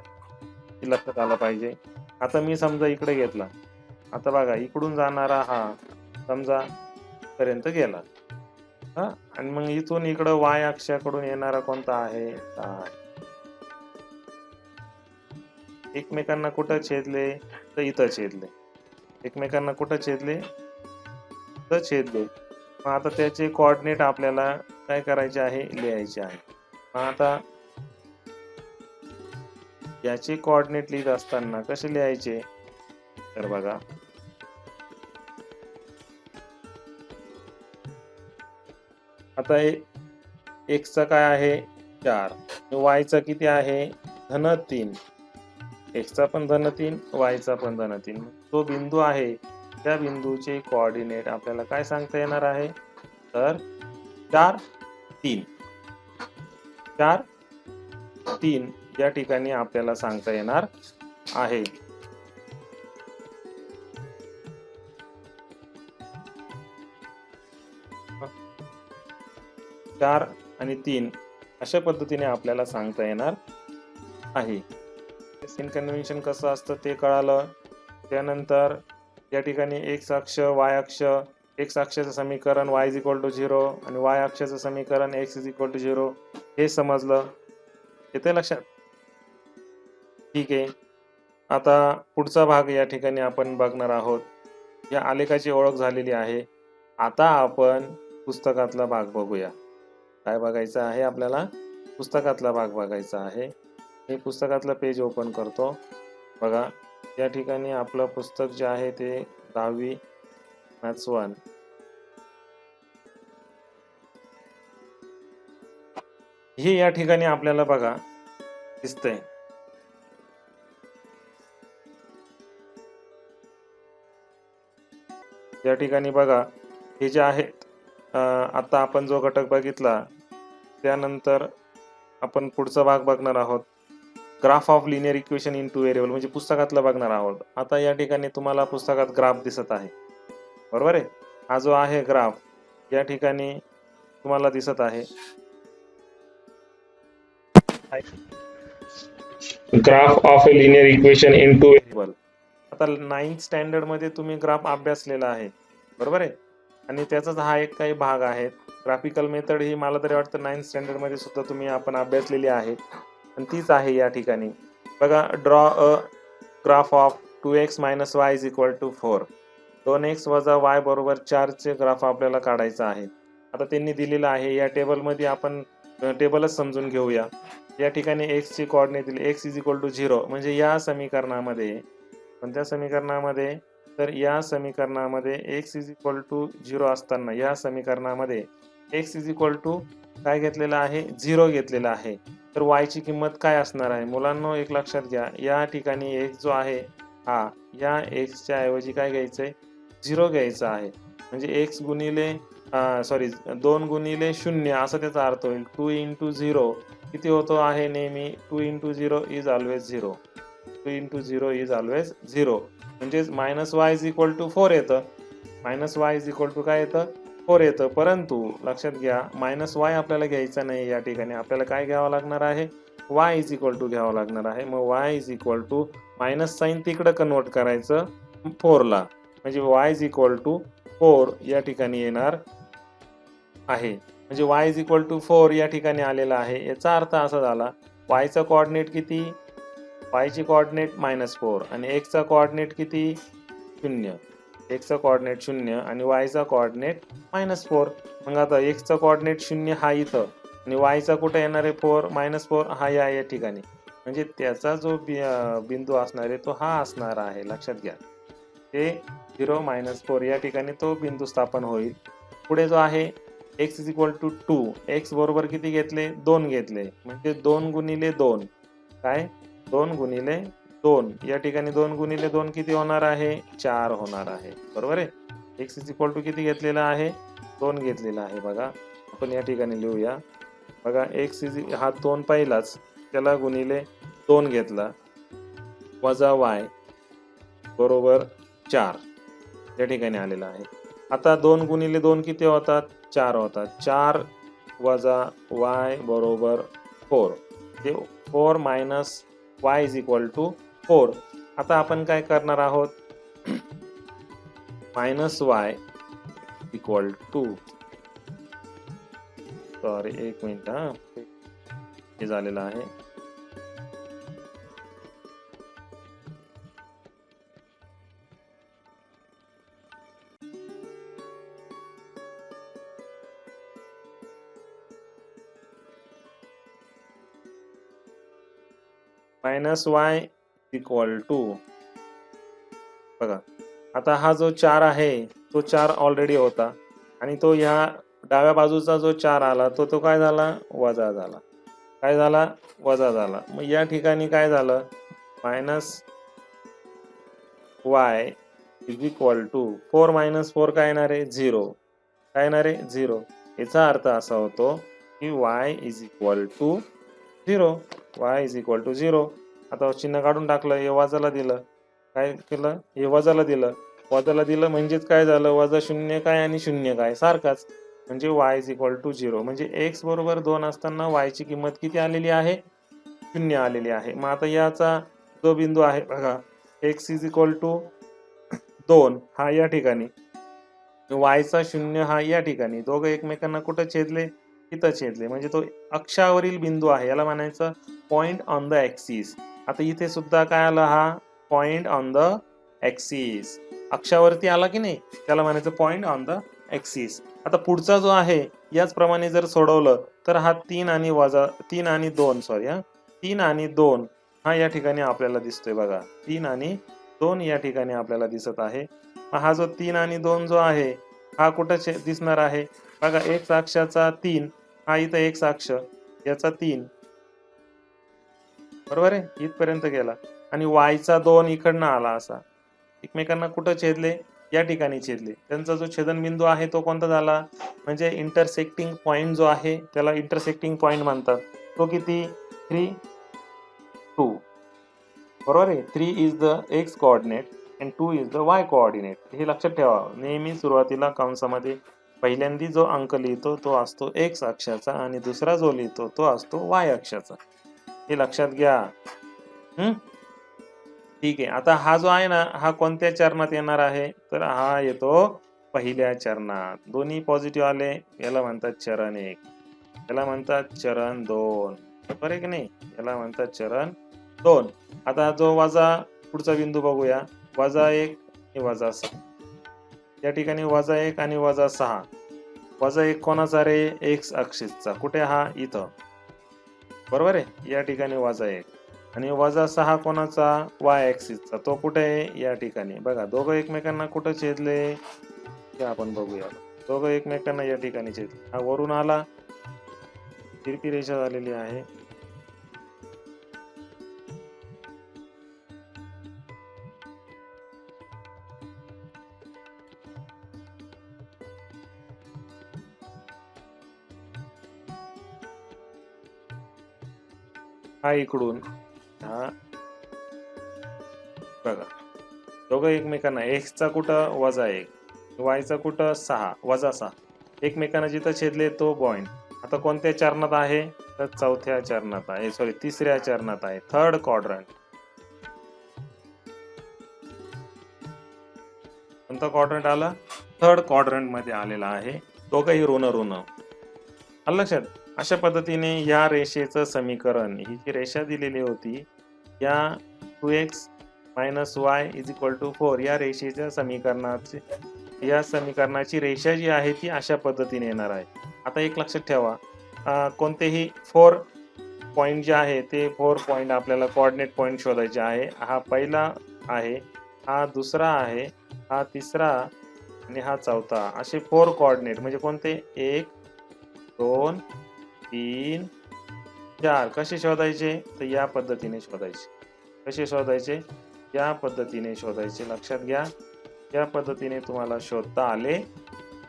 लक्षात आलं पाहिजे. आता मी समजा इकडे घेतला. आता बघा, इकडून जाणारा हा समजा पर्यंत गेला आणि मग इथून इकडं y अक्षाकडून येणारा कोणता आहे, एकमेकांना कुठं छेदले, तर इथं छेदले. एकमेकांना कुठं छेदले, तर छेदले. मग आता त्याचे कोऑर्डिनेट आपल्याला काय करायचे आहे, लिहायचे आहे. मग आता याचे कोऑर्डिनेट लिहित असताना कसे लिहायचे, तर बघा, आता x चा काय आहे 4, y चा किती आहे -3. x चा पण -3, y चा पण -3. तो बिंदू आहे, त्या बिंदूचे कोऑर्डिनेट आपल्याला काय सांगता येणार आहे, तर 4, 3. 4, 3 या ठिकाणी आपल्याला सांगता येणार आहे. चार आणि 3 अशा पद्धतीने आपल्याला सांगता येणार आहे. साइन कन्व्हेन्शन कसं असतं ते कळालं. त्यानंतर या ठिकाणी x अक्ष, y अक्ष, x अक्षाचं समीकरण y = 0 आणि y अक्षाचं समीकरण x = 0 हे समजलं. येते लक्षात? ठीक आहे. आता पुढचा भाग या ठिकाणी आपण बघणार आहोत. या आलेखाची ओळख झालेली आहे. आता आपण पुस्तकातला भाग बघूया. काय बघायचं आहे आपल्याला, पुस्तकातला भाग बघायचा आहे. मी पुस्तकातलं पेज ओपन करतो. बघा, या ठिकाणी आपलं पुस्तक जे आहे ते 10वी मॅथ्स 1. हे या ठिकाणी आपल्याला बघा दिसतंय. या ठिकाणी बघा, हे जे आहेत, आता आपण जो घटक बघितला त्यानंतर आपण पुढचा भाग बघणार आहोत. Graph of linear equation in 2 variable म्हणजे पुस्तकातलं बघणार आहोत. आता या ठिकाणी तुम्हाला पुस्तकात ग्राफ दिसत आहे, बरोबर आहे. हा जो आहे ग्राफ या ठिकाणी तुम्हाला दिसत आहे, graph of a linear equation in 2 variable. आता 9th स्टँडर्ड मध्ये तुम्ही ग्राफ अभ्यासलेला आहे, बरोबर आहे. आणि त्याचाच हा एक काही भाग आहे. ग्राफिकल मेथड ही मला तरी वाटतं 9th स्टँडर्ड मध्ये सुद्धा आपण अभ्यासलेली आहे आणि तीच आहे या ठिकाणी. बघा, draw a graph of 2x - y = 4. 2x - y = 4 चे ग्राफ आपल्याला काढायचं आहे. आता त्यांनी दिलेलं आहे, या टेबलमध्ये आपण टेबलच समजून घेऊया. या ठिकाणी x चे कोऑर्डिनेट दिले, x = 0 म्हणजे या समीकरणामध्ये, कोणत्या समीकरणामध्ये, तर या समीकरणामध्ये x = 0 असताना या समीकरणामध्ये x = काय घेतलेला आहे, 0 घेतलेला आहे. तर y ची किंमत काय असणार आहे मुलांनो, एक लक्षात घ्या. या ठिकाणी x जो आहे हा, या x च्या ऐवजी काय घ्यायचंय, 0 घ्यायचा आहे. म्हणजे x गुणिले 2 गुणिले 0 असा त्याचा अर्थ होईल. 2 × 0 किती होतो आहे नेहमी, 2 × 0 इज ऑलवेज 0. 2 × 0 is always 0. म्हणजेच -y = 4 येतं. -y = काय येतं, 4 येतं. परंतु लक्षात घ्या, -y आपल्याला घ्यायचा नाही. या ठिकाणी आपल्याला काय घ्यावं लागणार आहे, y = घ्यावं लागणार आहे. मग y मायनस साइन तिकडं कन्वर्ट करायचं 4 ला, म्हणजे y = 4 या ठिकाणी येणार आहे. म्हणजे y इज इक्वल टू 4 या ठिकाणी आलेला आहे. याचा अर्थ असा झाला yचा कोऑर्डिनेट किती, y ची कोऑर्डिनेट -4 आणि x चा कोऑर्डिनेट किती 0. x चा कोऑर्डिनेट 0 आणि y चा कोऑर्डिनेट -4. मग आता x चा कोऑर्डिनेट 0 हा इथं आणि y चा कुठे येणार आहे 4 -4 हा या ठिकाणी. म्हणजे त्याचा जो बिंदू असणार आहे तो हा असणार आहे. लक्षात घ्या. ते 0 -4 या ठिकाणी तो बिंदू स्थापन होईल. पुढे जो आहे x is equal to 2. x बरोबर किती घेतले 2 घेतले. म्हणजे 2 गुणिले 2 काय 2 गुणिले 2 या ठिकाणी 2 गुणिले 2 किती होणार आहे 4 होणार आहे. बरोबर आहे. x इज इक्वल टू किती घेतलेला आहे 2 घेतलेला आहे. बघा आपण या ठिकाणी लिहूया. बघा x इज हा 2 पहिलाच त्याला गुणिले 2 घेतला वजा y बरोबर 4 या ठिकाणी आलेला आहे. आता 2 गुणिले 2 किती होतात 4 होतात. 4 वजा y बरोबर 4. ते 4 minus y is equal to 4. आता आपण काय करणार आहोत minus y equal to sorry एक मिनिट हे झालेलं आहे. मायनस y इक्वल टू बघा आता हा जो 4 आहे तो 4 ऑलरेडी होता आणि तो ह्या डाव्या बाजूचा जो 4 आला तो काय झाला वजा झाला. काय झाला वजा झाला. मग या ठिकाणी काय झालं minus y is equal to 4 - 4 काय येणार आहे 0. काय येणार आहे 0. याचा अर्थ असा होतो की y is equal to 0. y is equal to 0. आता चिन्ह काढून टाकलं हे वजाला दिलं. काय केलं हे वजाला दिलं. वजाला दिलं म्हणजेच काय झालं वजा 0 काय आणि 0 काय सारखाच. म्हणजे y इज इक्वल टू 0. म्हणजे x बरोबर 2 असताना y ची किंमत किती आलेली आहे 0 आलेली आहे. मग आता याचा जो बिंदू आहे बघा x इज इक्वल टू 2 हा या ठिकाणी y चा 0 हा या ठिकाणी दोघं एकमेकांना कुठं छेदले इथं छेदले. म्हणजे तो अक्षावरील बिंदू आहे. याला म्हणायचं पॉइंट ऑन द ऍक्सिस. आता इथे सुद्धा काय आला हा पॉइंट ऑन द ऍक्सिस. अक्षावरती आला की नाही त्याला म्हणायचं पॉइंट ऑन द ऍक्सिस. आता पुढचा जो आहे याचप्रमाणे जर सोडवलं तर हा 3 आणि 2 सॉरी 3 आणि 2 हा या ठिकाणी आपल्याला दिसतोय बघा. 3 आणि 2 या ठिकाणी आपल्याला दिसत आहे. हा जो 3 आणि 2 जो आहे हा कुठं दिसणार आहे बघा x अक्षाचा 3 हा इथं x अक्ष याचा 3 बरोबर आहे इथपर्यंत गेला आणि y चा 2 इकडनं आला असा एकमेकांना कुठं छेदले या ठिकाणी छेदले. त्यांचा जो छेदनबिंदू आहे तो कोणता झाला म्हणजे इंटरसेक्टिंग पॉइंट जो आहे त्याला इंटरसेक्टिंग पॉइंट म्हणतात. तो किती 3 2 बरोबर आहे. 3 is the x coordinate and 2 is the y coordinate. हे लक्षात ठेवा. नेहमी सुरुवातीला कंसामध्ये पहिल्यांदी जो अंक लिहितो तो असतो x अक्षाचा आणि दुसरा जो लिहितो तो असतो y अक्षाचा. हे लक्षात घ्या. ठीक आहे. आता हा जो आहे ना हा कोणत्या चरणात येणार आहे तर हा येतो पहिल्या चरणात. दोन्ही पॉझिटिव्ह आले याला म्हणतात चरण 1. याला म्हणतात चरण 2 बरोबर आहे की नाही. याला म्हणतात चरण 2. आता जो वजा पुढचा बिंदू बघूया -1 आणि -6 या ठिकाणी -1 आणि -6. -1 कोणाचा रे x अक्षेचा कुठे हा इथं बरोबर आहे या ठिकाणी -1 आणि -6 कोणाचा y ऍक्सिसचा तो कुठे आहे या ठिकाणी. बघा दोघं एकमेकांना कुठं छेदले ते आपण बघूया. दोघं एकमेकांना या ठिकाणी छेदले. हा वरून आला तिरपी रेषा झालेली आहे. हा इकडून हा बघा दोघं एकमेकांना x चा कुठं -1 y चा कुठं 6 -6 एकमेकांना जिथं छेदले तो पॉइंट. आता कोणत्या चरणात आहे तर चौथ्या चरणात आहे सॉरी तिसऱ्या चरणात आहे थर्ड क्वाड्रंट. कोणता क्वाड्रंट आला थर्ड क्वाड्रंट मध्ये आलेला आहे, दोघंही ऋण ऋण. आलं लक्षात? अशा पद्धतीने या रेषेचं समीकरण, ही जी रेषा दिलेली होती, या 2x - y = 4 या रेषेच्या या समीकरणाची रेषा जी आहे ती अशा पद्धतीने येणार आहे. आता एक लक्षात ठेवा, कोणतेही 4 पॉइंट जे आहे ते 4 पॉइंट आपल्याला कोऑर्डिनेट पॉइंट शोधायचे आहे. हा पहिला आहे, हा दुसरा आहे, हा तिसरा आणि हा चौथा. असे 4 कोऑर्डिनेट म्हणजे कोणते? 1, 2, 3, 4. कसे शोधायचे? तर या पद्धतीने शोधायचे. कसे शोधायचे? या पद्धतीने शोधायचे. लक्षात घ्या. या पद्धतीने तुम्हाला शोधता आले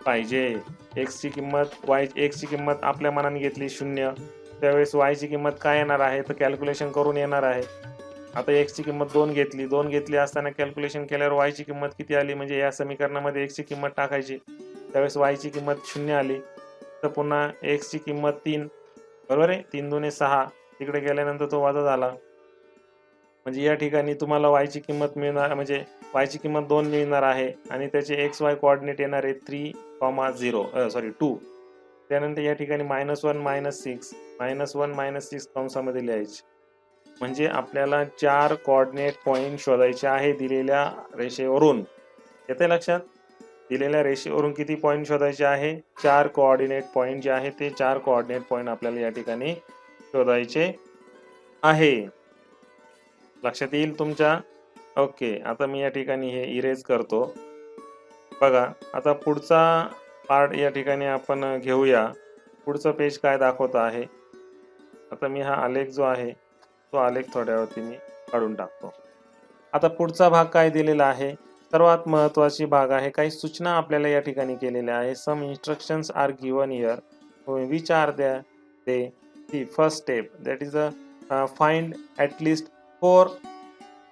पाहिजे. x ची किंमत आपल्या मनाने घेतली 0. त्यावेळेस y ची किंमत काय येणार आहे? तर कॅल्क्युलेशन करून येणार आहे. आता x ची किंमत 2 घेतली. 2 घेतली असताना कॅल्क्युलेशन केल्यावर y ची किंमत किती आली? म्हणजे या समीकरणामध्ये x ची किंमत टाकायची. त्यावेळेस y ची किंमत 0 आली. तर पुन्हा x ची किंमत 3. बरोबर आहे? 3 दुणे 6. तिकडे गेल्यानंतर तो वजा झाला. म्हणजे या ठिकाणी तुम्हाला y ची किंमत मिळणार, म्हणजे y ची किंमत 2 मिळणार आहे आणि त्याचे xy कोऑर्डिनेट येणार आहे 2. त्यानंतर या ठिकाणी -1 -6 -1 -6 कंसामध्ये लिहायचे. म्हणजे आपल्याला 4 कोऑर्डिनेट पॉइंट शोधायचे आहे दिलेल्या रेषेवरून. येते लक्षात? दिलेल्या रेषेवरून किती पॉइंट शोधायचे आहे? 4 कोऑर्डिनेट पॉइंट जे आहे ते 4 कोऑर्डिनेट पॉइंट आपल्याला या ठिकाणी शोधायचे आहे. लक्षात येईल तुमच्या? ओके. आता मी या ठिकाणी हे इरेज करतो. बघा, आता पुढचा पार्ट या ठिकाणी आपण घेऊया. पुढचं पेज काय दाखवत आहे? आता मी हा आलेख जो आहे तो आलेख थोड्या वेळाती मी काढून टाकतो. आता पुढचा भाग काय दिलेला आहे? सर्वात महत्त्वाची भाग आहे. काही सूचना आपल्याला या ठिकाणी केलेल्या आहे. Some instructions are given here. Which are they? The first step that is find at least 4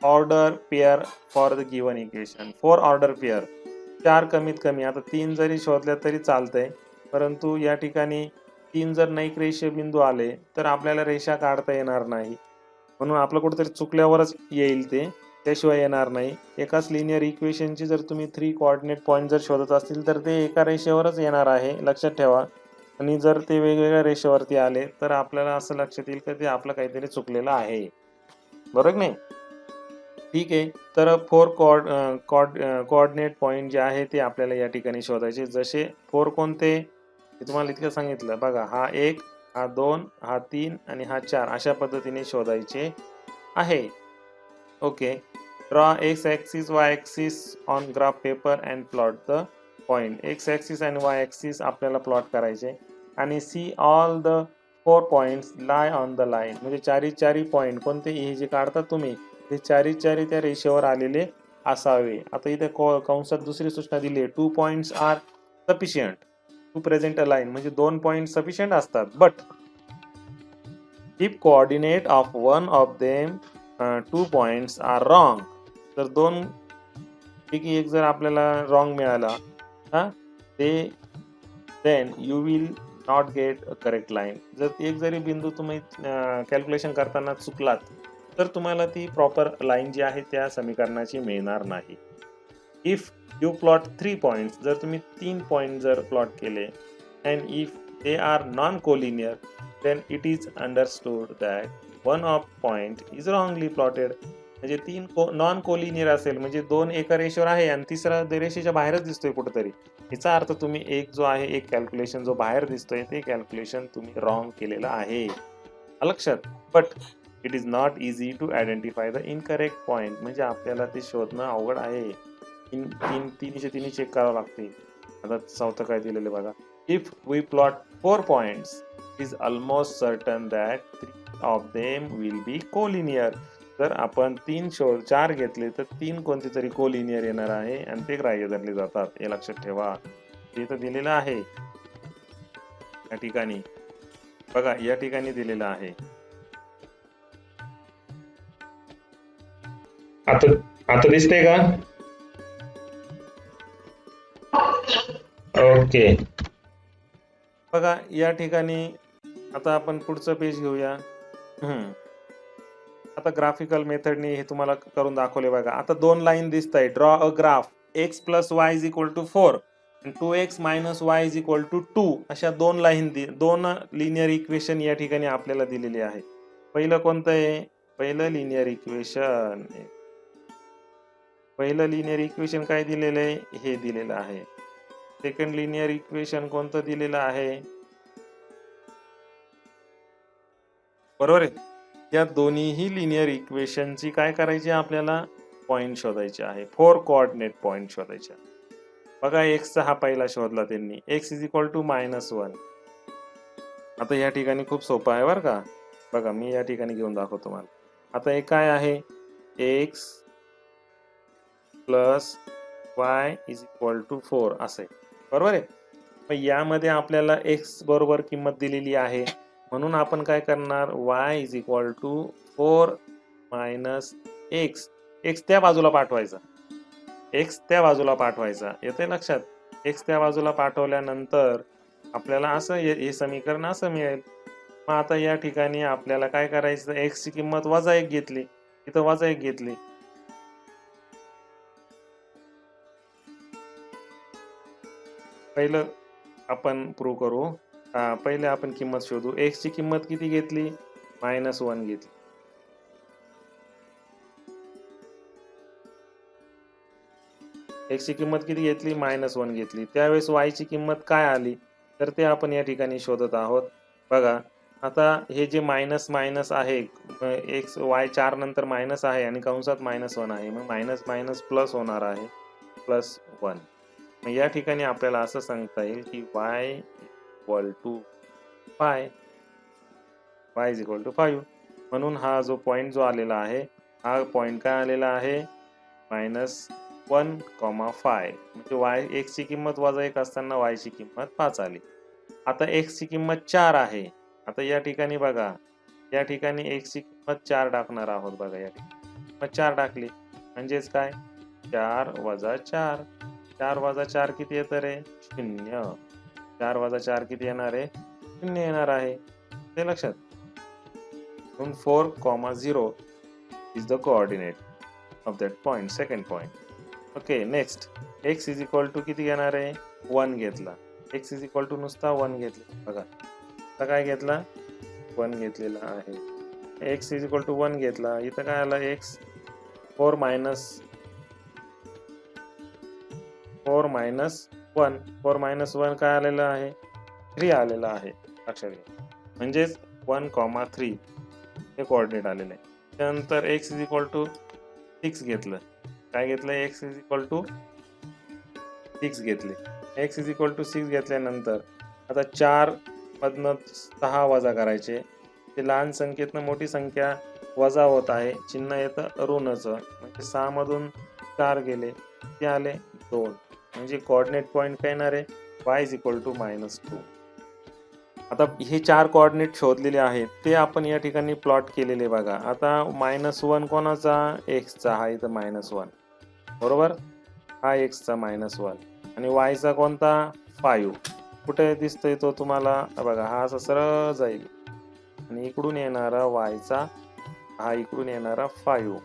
order pair for the given equation. 4 order pair, 4 कमीत कमी. आता 3 जरी शोधल्या तरी चालतंय, परंतु या ठिकाणी 3 जर नैक रेषीय बिंदू आले तर आपल्याला रेषा काढता येणार नाही. म्हणून आपलं कुठेतरी चुकल्यावरच येईल ते, त्याशिवाय येणार नाही. एकाच लिनियर इक्वेशनची जर तुम्ही 3 कोऑर्डिनेट पॉइंट जर शोधत असतील तर ते एका रेषेवरच येणार आहे, लक्षात ठेवा. आणि जर ते वेगवेगळ्या रेषेवरती आले तर आपल्याला असं लक्षात येईल की ते आपलं काहीतरी चुकलेलं आहे. बरोबर नाही? ठीक आहे. तर 4 कोऑर्डिनेट पॉइंट जे आहे ते आपल्याला या ठिकाणी शोधायचे. जसे 4 कोणते? मी तुम्हाला इतकं सांगितलं. बघा, हा 1, हा 2, हा 3 आणि हा 4 अशा पद्धतीने शोधायचे आहे. Okay. Draw x axis, y axis on graph paper and plot the point. x axis आणि y axis आपल्याला प्लॉट करायचे आणि see all the 4 points lie on the line. म्हणजे चारी पॉइंट कोणते हे जे काढता तुम्ही ते चारी त्या रेषेवर आलेले असावे. आता इथे कंसात दुसरी सूचना दिली आहे. 2 points are sufficient to present a line. म्हणजे 2 पॉइंट सफिशियंट असतात. But if coordinate of one of them 2 points are wrong. तर 2 पैकी एक जर आपल्याला रॉंग मिळाला, हा, ते then you will not get a correct line. जर एक जरी बिंदू तुम्ही कॅल्क्युलेशन करताना चुकलात तर तुम्हाला ती प्रॉपर लाईन जी आहे त्या समीकरणाची मिळणार नाही. इफ यू प्लॉट 3 पॉइंट्स, जर तुम्ही 3 पॉइंट जर प्लॉट केले and if they are non-collinear then it is understood that one of point is wrongly plotted. म्हणजे 3 नॉन कोलिनियर असेल म्हणजे 2 एका रेषेवर आहे आणि तिसरा रेषेच्या बाहेरच दिसतोय कुठेतरी, याचा अर्थ तुम्ही एक जो आहे एक कॅल्क्युलेशन जो बाहेर दिसतोय ते कॅल्क्युलेशन तुम्ही रॉंग केलेलं आहे. लक्षात? But it is not easy to identify the incorrect point. म्हणजे आपल्याला ते शोधणं अवघड आहे. तिन्ही चेक करावं लागते. आता चौथं काय दिलेलं बघा. If we plot 4 points, it is almost certain that 3 of them will be collinear. जर आपण 4 घेतले तर 3 कोणते तरी कोलिनियर येणार आहे आणि ते ग्राह्य धरले जातात. हे लक्षात ठेवा. ते तर दिलेलं आहे या ठिकाणी. बघा, या ठिकाणी दिलेलं आहे. आता दिसते का? ओके. बघा, या ठिकाणी आता आपण पुढचं पेज घेऊया. आता ग्राफिकल मेथडने हे तुम्हाला करून दाखवले. बघा, आता 2 लाईन दिसत आहे. Draw a graph x + y = 4 2x minus y is equal to 2 अशा दोन लिनियर इक्वेशन या ठिकाणी आपल्याला दिलेली आहे. पहिलं कोणतं आहे? पहिलं लिनियर इक्वेशन काय दिलेलं आहे? हे दिलेलं आहे. सेकंड लिनियर इक्वेशन कोणतं दिलेलं आहे? बरोबर आहे. या दोन्हीही लिनियर इक्वेशनची काय करायची आपल्याला? पॉइंट शोधायचे आहे. 4 कोऑर्डिनेट पॉइंट शोधायचे. बघा एक्सचा हा पहिला शोधला त्यांनी. X is equal to -1. आता या ठिकाणी खूप सोपं आहे बरं का. बघा मी या ठिकाणी घेऊन दाखवतो तुम्हाला. आता हे काय आहे? X plus y is equal to 4 असे, बरोबर आहे. मग यामध्ये आपल्याला एक्स बरोबर किंमत दिलेली आहे, म्हणून आपण काय करणार? Y is equal to 4 minus x. X त्या बाजूला पाठवायचा. येते लक्षात? एक्स त्या बाजूला पाठवल्यानंतर आपल्याला असं हे समीकरण असं मिळेल. मग आता या ठिकाणी आपल्याला काय करायचं? एक्स ची किंमत -1 घेतली, इथं -1 घेतली. पहिलं आपण प्रूव्ह करू. पहिले आपण किंमत शोधू. एक्स ची किंमत किती घेतली? -1 घेतली. एक्स ची किंमत किती घेतली? -1 घेतली. त्यावेळेस वाय ची किंमत काय आली? तर ते आपण या ठिकाणी शोधत आहोत. बघा आता हे जे मायनस मायनस आहे, एक्स वाय 4 नंतर मायनस आहे आणि कंसात -1 आहे, मग मायनस मायनस प्लस होणार आहे, +1. मग या ठिकाणी आपल्याला असं सांगता येईल की y equal to 5. y is equal to 5. म्हणून हा जो पॉइंट जो आलेला आहे, हा पॉइंट काय आलेला आहे? -1,5. म्हणजे y x ची किंमत -1 असताना y ची किंमत 5 आली. आता x ची किंमत 4 आहे. आता या ठिकाणी बघा, या ठिकाणी x ची किंमत 4 टाकणार आहोत. बघा या ठिकाणी मग 4 टाकली म्हणजेच काय? 4 वजा 4. 4 वजा 4 किती येतं रे? 0. 4 वजा 4 किती येणार आहे? 0 येणार आहे. ते लक्षात. म्हणून 4,0 is the coordinate of that point, second point. Okay, next. x is equal to किती घेणार आहे? 1 घेतला. x is equal to नुसता 1 घेतला. बघा आता काय घेतला? 1 घेतलेला आहे. x is equal to 1 घेतला. इथं काय आला? x 4 minus 1. 4 minus 1 काय आलेलं आहे? 3 आलेलं आहे. लक्षात घ्या. म्हणजेच 1,3 हे कोऑर्डिनेट आलेले आहे. त्यानंतर x इज इक्वल टू 6 घेतलं. काय घेतलं? x इज इक्वल टू 6 घेतले. x इज इक्वल टू 6 घेतल्यानंतर आता 4 मधनं 6 वजा करायचे. ते लहान संख्येतनं मोठी संख्या वजा होत आहे, चिन्ह येतं ऋणचं, म्हणजे 6 मधून 4 गेले, ते आले 2. म्हणजे कोऑर्डिनेट पॉइंट काय येणार आहे? y is equal to -2. आता हे 4 कोऑर्डिनेट शोधलेले आहेत, ते आपण या ठिकाणी प्लॉट केलेले बघा. आता -1 कोणाचा? एक्सचा. हा इथं -1, बरोबर. हा एक्सचा -1 आणि वायचा कोणता? 5. कुठे दिसतोय तो तुम्हाला? बघा हा असा सरळ जाईल आणि इकडून येणारा वायचा, हा इकडून येणारा 5,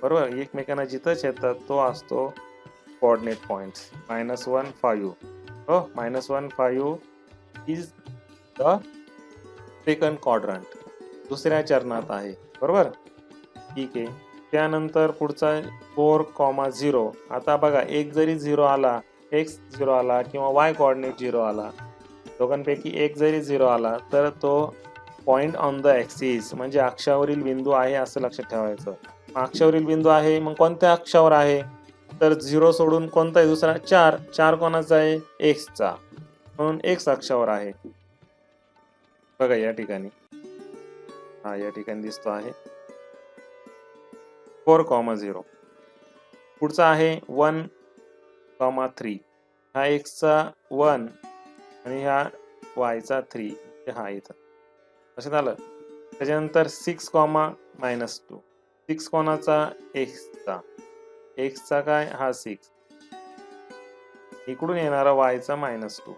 बरोबर. एकमेकांना जिथं छेदतात तो असतो कोऑर्डिनेट पॉइंट्स. -1, 5. हो, -1, 5 इज द सेकंड क्वाड्रंट, दुसऱ्या चरणात आहे, बरोबर. ठीक आहे. त्यानंतर पुढचा 4,0. आता बघा एक जरी 0 आला, x 0 आला किंवा y कोऑर्डिनेट 0 आला, दोघांपैकी एक जरी 0 आला तर तो पॉइंट ऑन द ॲक्सिस म्हणजे अक्षावरील बिंदू आहे असं लक्षात ठेवायचं. अक्षावरील बिंदू आहे, मग कोणत्या अक्षावर आहे? तर 0 सोडून कोणता आहे दुसरा? 4. 4 कोणाचा आहे? एक्सचा, म्हणून एक्स अक्षावर आहे. बघा या ठिकाणी, हा या ठिकाणी दिसतो आहे 4,0. पुढचा आहे 1,3. हा एक्सचा 1 आणि हा वायचा 3, हा इथं असं झालं. त्याच्यानंतर 6,-2. 6 कोणाचा? एक्सचा. एक्सचा काय? हा 6. इकडून येणारा वायचा -2.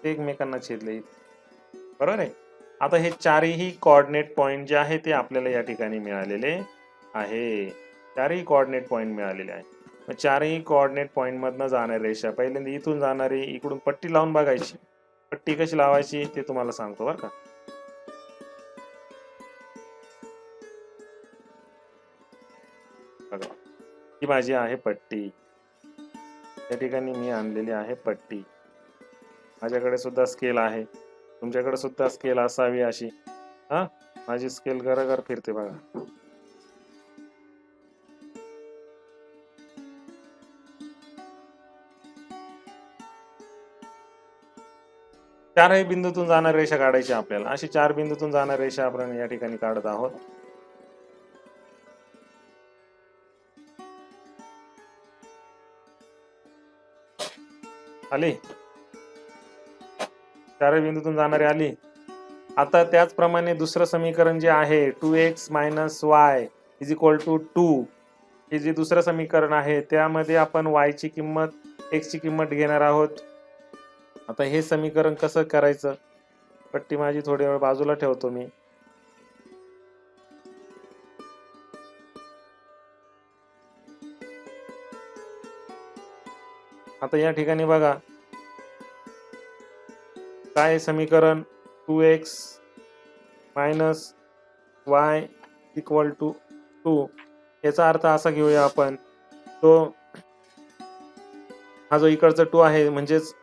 ते एकमेकांना छेदले, बरोबर आहे. आता हे चारही कोऑर्डिनेट पॉइंट जे आहे ते आपल्याला या ठिकाणी मिळालेले आहे. चारही कोऑर्डिनेट पॉइंट मिळालेले आहे. मग चारही कोऑर्डिनेट पॉईंट मधनं जाणारी रेषा पहिल्यांदा इथून जाणारी इकडून पट्टी लावून बघायची. पट्टी कशी लावायची ते तुम्हाला सांगतो बरं का. बघा, ही माझी आहे पट्टी. त्या ठिकाणी मी आणलेली आहे पट्टी. माझ्याकडे सुद्धा स्केल आहे, तुमच्याकडे सुद्धा स्केल असावी अशी. हा, माझी स्केल गरगर फिरते बघा. चारही बिंदूतून जाणारी रेषा काढायची आपल्याला. अशी 4 बिंदूतून जाणारी रेषा आपण या ठिकाणी काढत आहोत. आली, चारही बिंदूतून जाणारी आली. आता त्याचप्रमाणे दुसरं समीकरण जे आहे 2x - y = 2, हे जे दुसरं समीकरण आहे त्यामध्ये आपण y ची किंमत, x ची किंमत घेणार आहोत. आता हे समीकरण कसं करायचं, पट्टी माझी थोडी वेळ बाजूला ठेवतो मी. आता या ठिकाणी बघा काय समीकरण, 2x - y = 2. याचा अर्थ असा घेऊया आपण, तो हा जो इकडचा 2 आहे म्हणजेच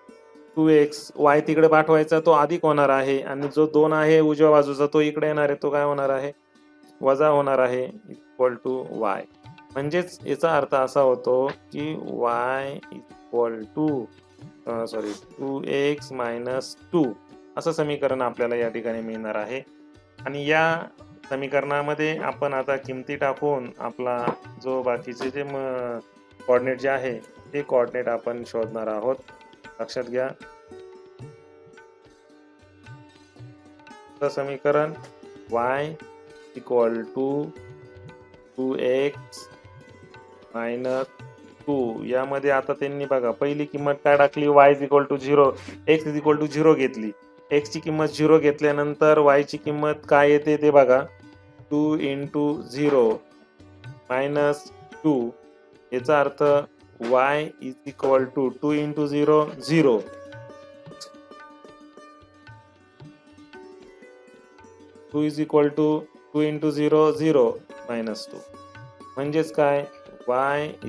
2x, y तिकडे पाठवायचा तो अधिक होणार आहे, आणि जो 2 आहे उजव्या बाजूचा तो इकडे येणार आहे, तो काय होणार आहे, वजा होणार आहे, = y. म्हणजेच याचा अर्थ असा होतो की y = 2x - 2 असं समीकरण आपल्याला या ठिकाणी मिळणार आहे. आणि या समीकरणामध्ये आपण आता किमती टाकून आपला जो बाकीचे जे कोऑर्डिनेट जे आहे ते कोऑर्डिनेट आपण शोधणार आहोत. लक्षात घ्या, समीकरण y = 2x - 2. यामध्ये आता त्यांनी बघा पहिली किंमत काय टाकली, y = 0, x = 0 घेतली. x ची किंमत 0 घेतल्यानंतर y ची किंमत काय येते ते बघा, 2 × 0 - 2. याचा अर्थ y = 2 × 0 0. 2 = 2 × 0 0 - 2. म्हणजेच काय, y =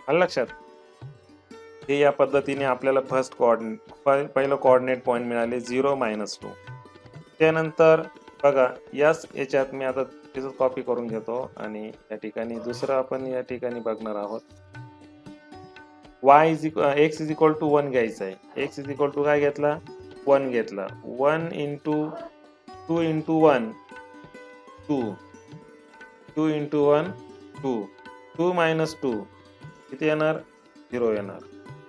आलं लक्षात. हे या पद्धतीने आपल्याला पहिलं कोऑर्डिनेट पॉईंट मिळाले 0 - 2. त्यानंतर बघा याच्यात मी आता त्याचं कॉपी करून घेतो आणि या ठिकाणी दुसरं आपण या ठिकाणी बघणार आहोत. x = 1 घ्यायचं आहे. x = काय घेतला, 1 घेतला. 1 × 2 × 1 2, 2 × 1 2, 2 - 2 किती येणार, 0 येणार.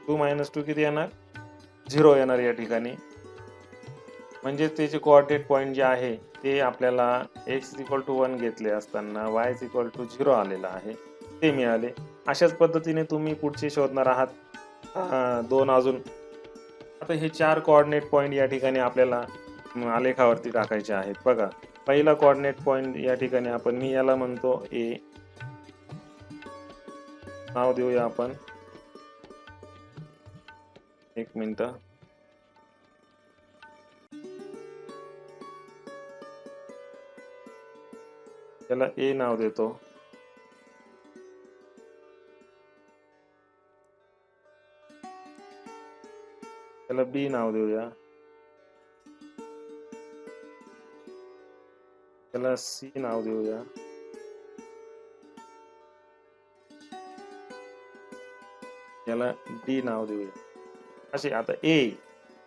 2 - 2 किती येणार, 0 येणार या ठिकाणी. म्हणजे त्याचे कोऑर्डिनेट पॉईंट जे आहे ते आपल्याला x = 1 घेतले असताना y = 0 आलेला आहे, ते मिळाले. अशाच पद्धतीने तुम्ही पुढचे शोधणार आहात 2 अजून. आता हे 4 कोऑर्डिनेट पॉईंट या ठिकाणी आपल्याला आलेखावरती टाकायचे आहेत. बघा, पहिला कोऑर्डिनेट पॉईंट या ठिकाणी मी याला म्हणतो A, नाव देऊया आपण, 1 मिनिट. त्याला A नाव देतो. त्याला B नाव देऊया. त्याला C नाव देऊया. याला D नाव देऊया. असे आता A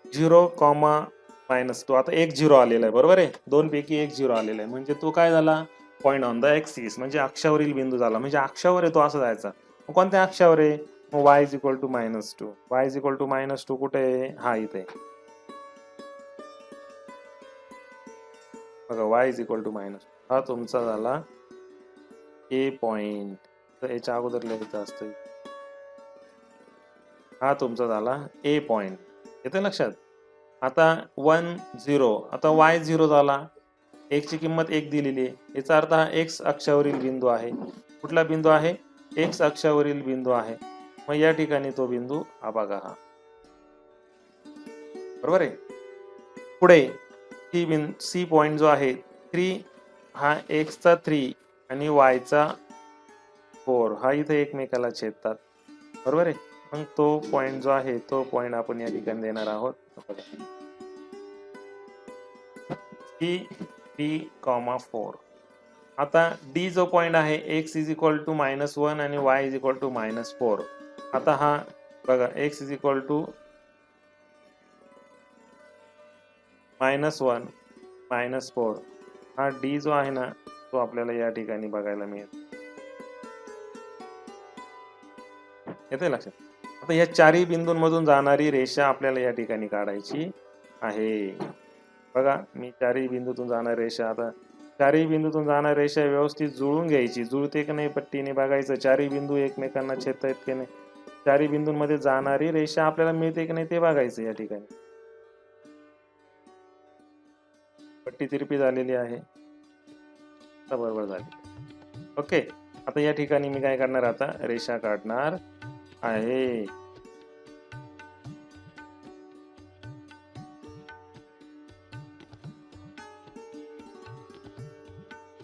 0, -2. आता 1 0 आलेला आहे, बरोबर आहे. 2 पैकी 1 0 आलेला आहे, म्हणजे तो काय झाला, पॉईंट ऑन द ऍक्सिस, म्हणजे अक्षावरील बिंदू झाला. म्हणजे अक्षावर आहे तो, असं जायचा. मग कोणत्या अक्षावर आहे, मग y = -2. y = -2 कुठे आहे, हा इथे बघा, y = -2. हा तुमचा झाला A पॉइंट. तर याच्या अगोदर लिहायचं असतं, हा तुमचा झाला A पॉइंट. येते लक्षात. आता 1 0, आता y 0 झाला, x ची किंमत 1 दिलेली आहे, याचा अर्थ हा x अक्षावरील बिंदू आहे. कुठला बिंदू आहे? x अक्षावरील बिंदू आहे. मग या ठिकाणी तो बिंदू हा बघा, हा बरोबर आहे. पुढे सी पॉइंट जो आहे 3, हा x चा 3 आणि y चा 4 हा इथे एकमेकाला छेदतात, बरोबर आहे. मग तो पॉइंट जो आहे तो पॉइंट आपण या ठिकाणी देणार आहोत. C3,4. आता D जो पॉइंट आहे x इज इक्वल टू -1 आणि y इज इक्वल टू -4. आता हा बघा x इज इक्वल टू -1 -4, हा D जो आहे ना तो आपल्याला या ठिकाणी बघायला मिळेल. येते लक्षात. आता या चारही बिंदूंमधून जाणारी रेषा आपल्याला या ठिकाणी काढायची आहे. बघा मी चारही बिंदूतून जाणारी रेषा, आता चारही बिंदूतून जाणारी रेषा व्यवस्थित जुळून घ्यायची. जुळते की नाही पट्टीने बघायचं. चारही बिंदू एकमेकांना छेदतायत की नाही, चारही बिंदूंमध्ये जाणारी रेषा आपल्याला मिळते की नाही ते बघायचं. या ठिकाणी पट्टी तिरपी झालेली आहे, बरोबर झाली. ओके. आता या ठिकाणी मी काय करणार, आता रेषा काढणार आहे.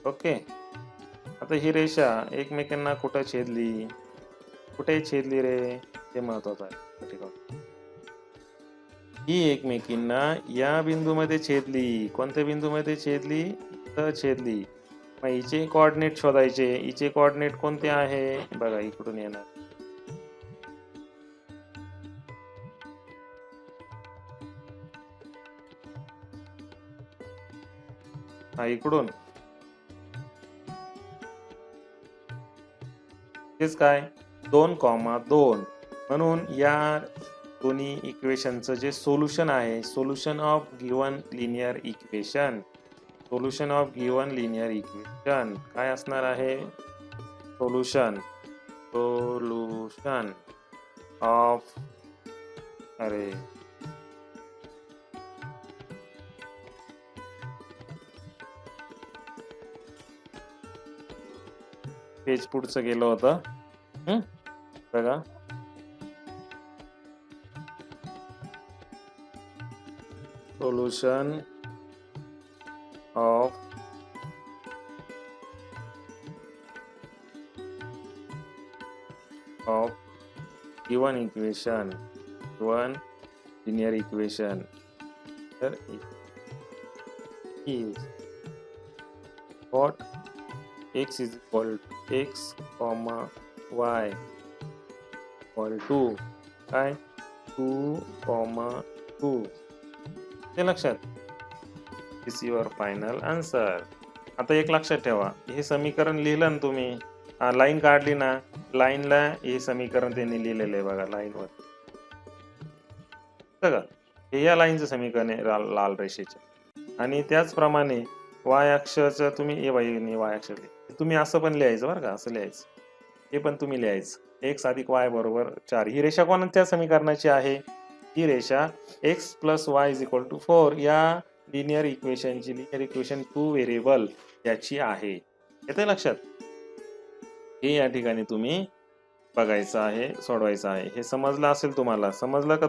ओके. आता ही रेषा एकमेकांना कुठं छेदली, कुठे छेदली रे, ते महत्वाचं आहे. ही एकमेकींना या बिंदूमध्ये छेदली. कोणत्या बिंदूमध्ये छेदली? तर छेदली. मग हिचे कोऑर्डिनेट शोधायचे. हिचे कोऑर्डिनेट कोणते आहे बघा, इकडून येणार. हा इकडून तेच काय 2,2. म्हणून या दोन्ही इक्वेशनचं जे सोल्युशन आहे, solution of given linear equation, solution of given linear equation काय असणार आहे? सोल्युशन ऑफ, अरे पेज पुढचं गेलं होतं. बघा solution of given equation, given linear equation तर is what x is equal to x, y equal to काय 2,2. ते लक्षात. दिस युअर फायनल आन्सर. आता एक लक्षात ठेवा, हे समीकरण लिहिलं ना तुम्ही, लाईन काढली ना, लाईनला हे समीकरण त्यांनी लिहिलेलं आहे बघा लाईनवर. बघा हे या लाईनचं समीकरण आहे लाल रेषेचे. आणि त्याचप्रमाणे वाय अक्षाचं तुम्ही वाय अक्ष तुम्ही असं पण लिहायचं बरं का, असं लिहायचं. हे पण तुम्ही लिहायचं x अधिक y बरोबर 4. ही रेषा कोणत्या समीकरणाची आहे? ही रेषा x plus y is equal to 4 या लिनियर इक्वेशनची, लिनियर इक्वेशन 2 व्हेरिएबल याची आहे. येते लक्षात. हे या ठिकाणी तुम्ही बघायचं आहे, सोडवायचं आहे. हे समजलं असेल तुम्हाला? समजलं का?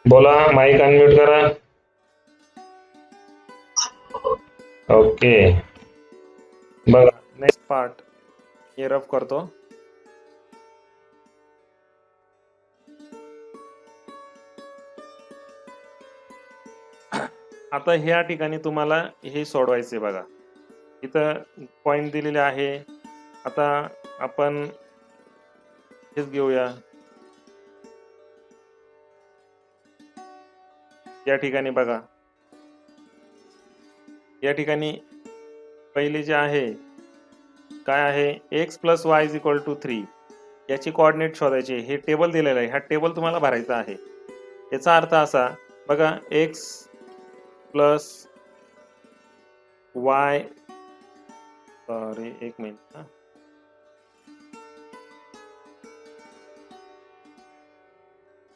बोला, माईक अनम्यूट करा. ओके. बघा नेक्स्ट पार्ट हे रफ करतो. आता ह्या ठिकाणी तुम्हाला हे सोडवायचे. बघा इथं पॉइंट दिलेले आहे. आता आपण हेच घेऊया. या ठिकाणी बघा, या ठिकाणी पहिले जे आहे काय आहे, x plus y is equal to 3 याची कोऑर्डिनेट शोधायची. हे टेबल दिलेलं आहे, हा टेबल तुम्हाला भरायचा आहे. याचा अर्थ असा बघा, x प्लस वाय, सॉरी एक मिनिट,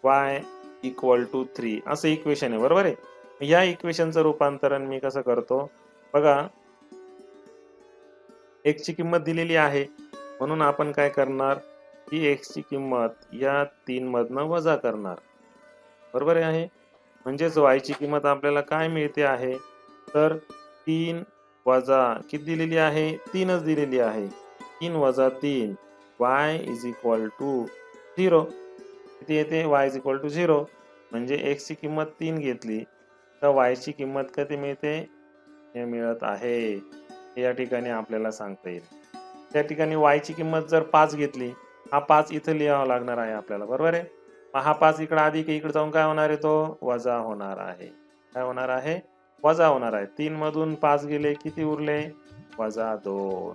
y इक्वल टू 3 असं इक्वेशन आहे, बरोबर आहे. या इक्वेशनचं रूपांतरण मी कसं करतो बघा, x ची किंमत दिलेली आहे म्हणून आपण काय करणार, ही x ची किंमत या 3 मधनं वजा करणार. बरोबर आहे. म्हणजेच y ची किंमत आपल्याला काय मिळते आहे, तर 3 वजा किती दिलेली आहे, 3च दिलेली आहे. 3 वजा 3 y इज इक्वल टू 0. किती येते, y इज इक्वल टू 0. म्हणजे x ची किंमत 3 घेतली तर y ची किंमत किती मिळते, हे मिळत आहे. हे या ठिकाणी आपल्याला सांगता येईल. त्या ठिकाणी y ची किंमत जर 5 घेतली, हा 5 इथं लिहावा लागणार आहे आपल्याला. बरोबर आहे. मग हा 5 इकडे अधिक इकडे जाऊन काय होणार आहे, तो वजा होणार आहे. काय होणार आहे, वजा होणार आहे. 3 मधून 5 गेले, किती उरले, वजा 2.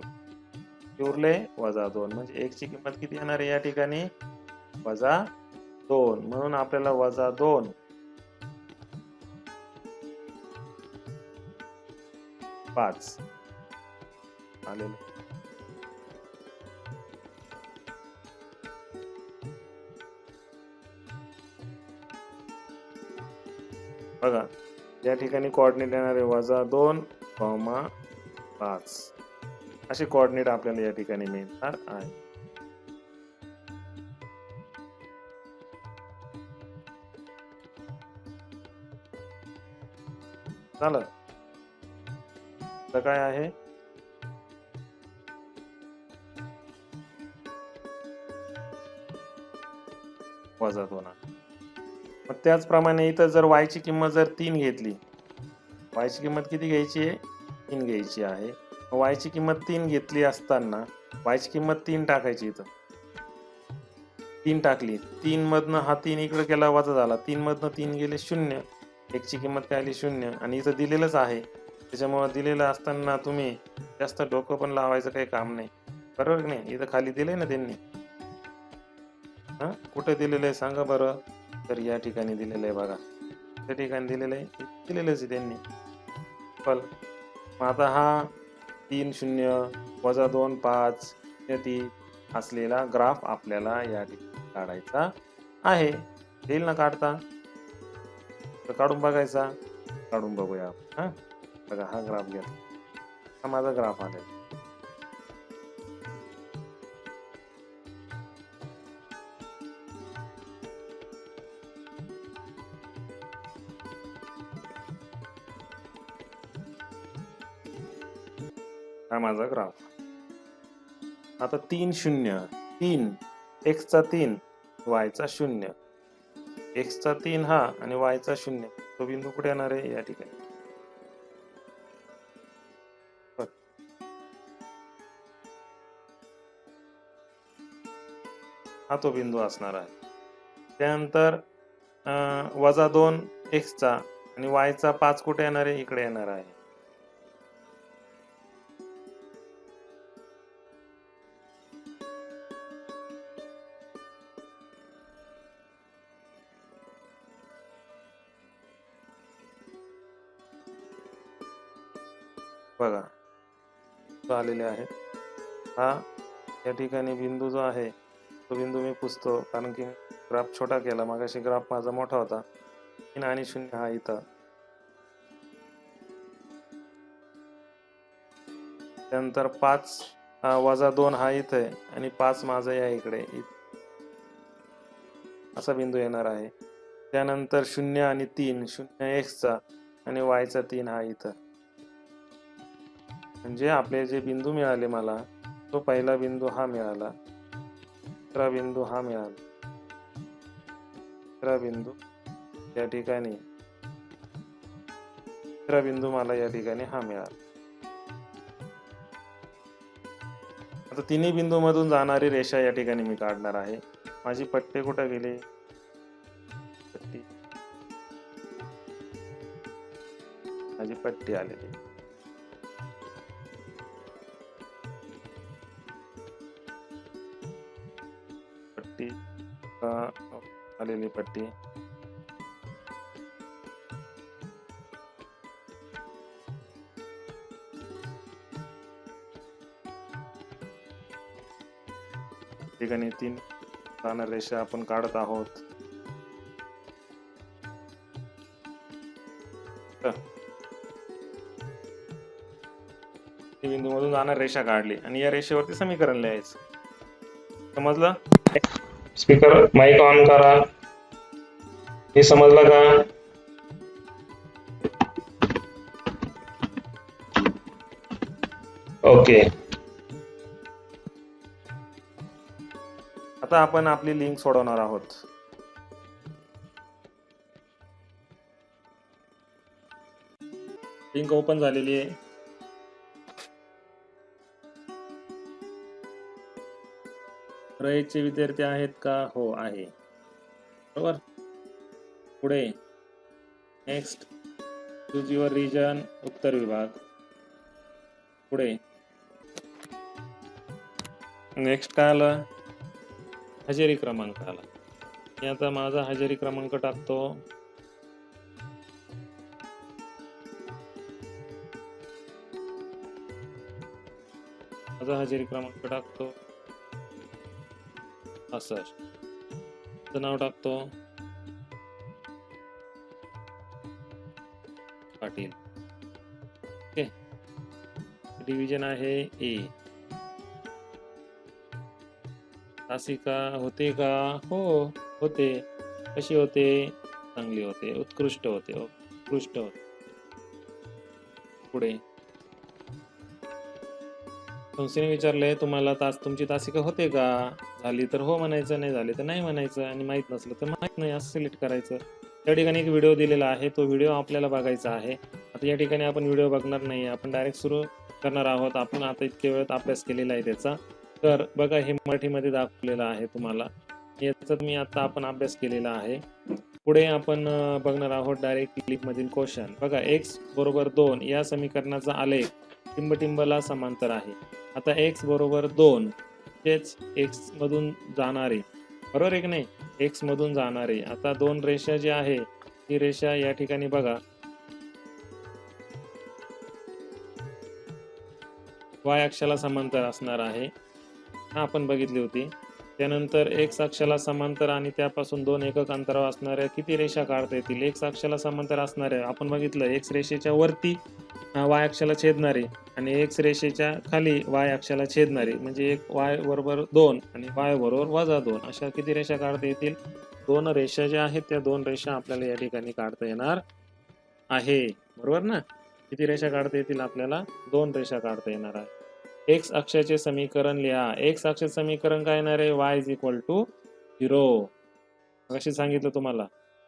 किती उरले, वजा 2. म्हणजे x ची किंमत किती येणार आहे या ठिकाणी, वजा 2. म्हणून आपल्याला वजा 2 5 आलेलं. बघा या ठिकाणी कोऑर्डिनेट येणार आहे वजा 2, 5 असे कोऑर्डिनेट आपल्याला या ठिकाणी मिळणार आहे. झालं. तर काय आहे, वजा 2. मग त्याचप्रमाणे इथं जर y ची किंमत जर 3 घेतली, y ची किंमत किती घ्यायची आहे, 3 घ्यायची आहे. y ची किंमत 3 घेतली असताना y ची किंमत 3 टाकायची. इथं 3 टाकली, 3 मधनं हा 3 इकडे गेला, वजा झाला. 3 मधनं 3 गेले 0. x ची किंमत काय आली, 0. आणि इथं दिलेलंच आहे, त्याच्यामुळे दिलेलं असताना तुम्ही जास्त डोकं पण लावायचं काही काम नाही. बरोबर की नाही. इथं खाली दिलंय ना त्यांनी, हा कुठे दिलेलं आहे सांगा बरं. तर या ठिकाणी दिलेलं आहे बघा, त्या ठिकाणी दिलेलं आहे, दिलेलंच आहे त्यांनी. पण आता हा 3 0 वजा 2 5 3 असलेला ग्राफ आपल्याला या ठिकाणी काढायचा आहे. येईल ना काढता, तर काढून बघायचा. काढून बघूया आपण. हा बघा, हा ग्राफ घ्या, हा माझा ग्राफ आलेला. हा माझा ग्राफ. आता 3 0 3 x चा 3 y चा 0, x चा 3 हा आणि y चा 0, तो बिंदू कुठे येणार आहे, या ठिकाणी. हा तो बिंदू असणार आहे. त्यानंतर वजा 2 x चा आणि y चा 5 कुठे येणार आहे, इकडे येणार आहे. बघा तो आलेले आहे. हा या ठिकाणी बिंदू जो आहे तो बिंदू मी पुसतो, कारण की ग्राफ छोटा केला. मागाशी ग्राफ माझा मोठा होता. 3 आणि 0 हा इथं. त्यानंतर 5 वजा 2 हा इथं आहे आणि 5 माझा या इकडे, असा बिंदू येणार आहे. त्यानंतर 0 आणि 3 0 x चा आणि y चा 3 हा इथं. म्हणजे आपले जे बिंदू मिळाले मला, तो पहिला बिंदू हा मिळाला, दुसरा बिंदू हा मिळाला, तिसरा बिंदू या ठिकाणी, तिसरा बिंदू मला या ठिकाणी हा मिळाला. आता तिन्ही बिंदू मधून जाणारी रेषा या ठिकाणी मी काढणार आहे. माझी पट्टे कुठे गेले, पट्टी, माझी पट्टी आलेली. पट्टी आलेली पट्टी. ठिकाणी 3 जाणार रेषा आपण काढत आहोत. 3 जाणार रेषा आपण काढत आहोत. बिंदूमधून जाणार रेषा काढली आणि या रेषेवरती समीकरण लिहायचं. समजलं? स्पीकर माईक ऑन करा. हे समजलं का? ओके. आता आपण आपली लिंक सोडवणार आहोत. लिंक ओपन झालेली आहे. रयतचे विद्यार्थी आहेत का? हो आहे. बरोबर. पुढे नेक्स्ट चूज युअर रिजन, उत्तर विभाग. पुढे नेक्स्ट काय आलं? हजेरी क्रमांक आला. मी आता माझा हजेरी क्रमांक टाकतो. माझा हजेरी क्रमांक टाकतो. असं नाव टाकतो पाटील. ओके. डिव्हिजन आहे ए. तासिका होते का? हो होते. कशी होते? चांगली होते, उत्कृष्ट होते, उत्कृष्ट होते. पुढे संस्थेने विचारले तुम्हाला तुमची तासिका होते का? झाली तर हो म्हणायचं, नाही झाली तर नाही म्हणायचं, आणि माहीत नसलं तर माहीत नाही असं सिलेक्ट करायचं. त्या ठिकाणी एक व्हिडिओ दिलेला आहे, तो व्हिडिओ आपल्याला बघायचा आहे. आता या ठिकाणी आपण व्हिडिओ बघणार नाही, आपण डायरेक्ट सुरू करणार आहोत. आपण आता इतके वेळात अभ्यास केलेला आहे त्याचा. तर बघा, हे मराठीमध्ये दाखवलेलं आहे तुम्हाला. याचा मी आता आपण अभ्यास केलेला आहे. पुढे आपण बघणार आहोत डायरेक्ट क्लिक मधील क्वेश्चन. बघा, x बरोबर 2 या समीकरणाचा आलेख टिंबटिंबला समांतर आहे. आता x बरोबर 2 तेच x मधून जाणारे, बरोबर आहे की नाही? x मधून जाणारे. आता दोन रेषा जी आहे ती रेषा या ठिकाणी बघा y अक्षाला समांतर असणार आहे. हा आपण बघितली होती. त्यानंतर x अक्षाला समांतर आणि त्यापासून 2 एकक अंतरावर असणाऱ्या किती रेषा काढता येतील? x अक्षाला समांतर असणाऱ्या आपण बघितलं, x रेषेच्या वरती y अक्षाला छेदणारे आणि x रेषेच्या खाली y अक्षाला छेदणारे, म्हणजे एक y बरोबर 2 आणि y बरोबर -2 अशा किती रेषा काढता येतील? 2 रेषा ज्या आहेत त्या 2 रेषा आपल्याला या ठिकाणी काढता येणार आहे. बरोबर ना? किती रेषा काढता येतील आपल्याला? 2 रेषा काढता येणार आहे. एक्स अक्षाचे समीकरण लिहा. एक्स अक्षाचे समीकरण काय येणार आहे? y = 0. कशी सांगितलं तुम्हाला.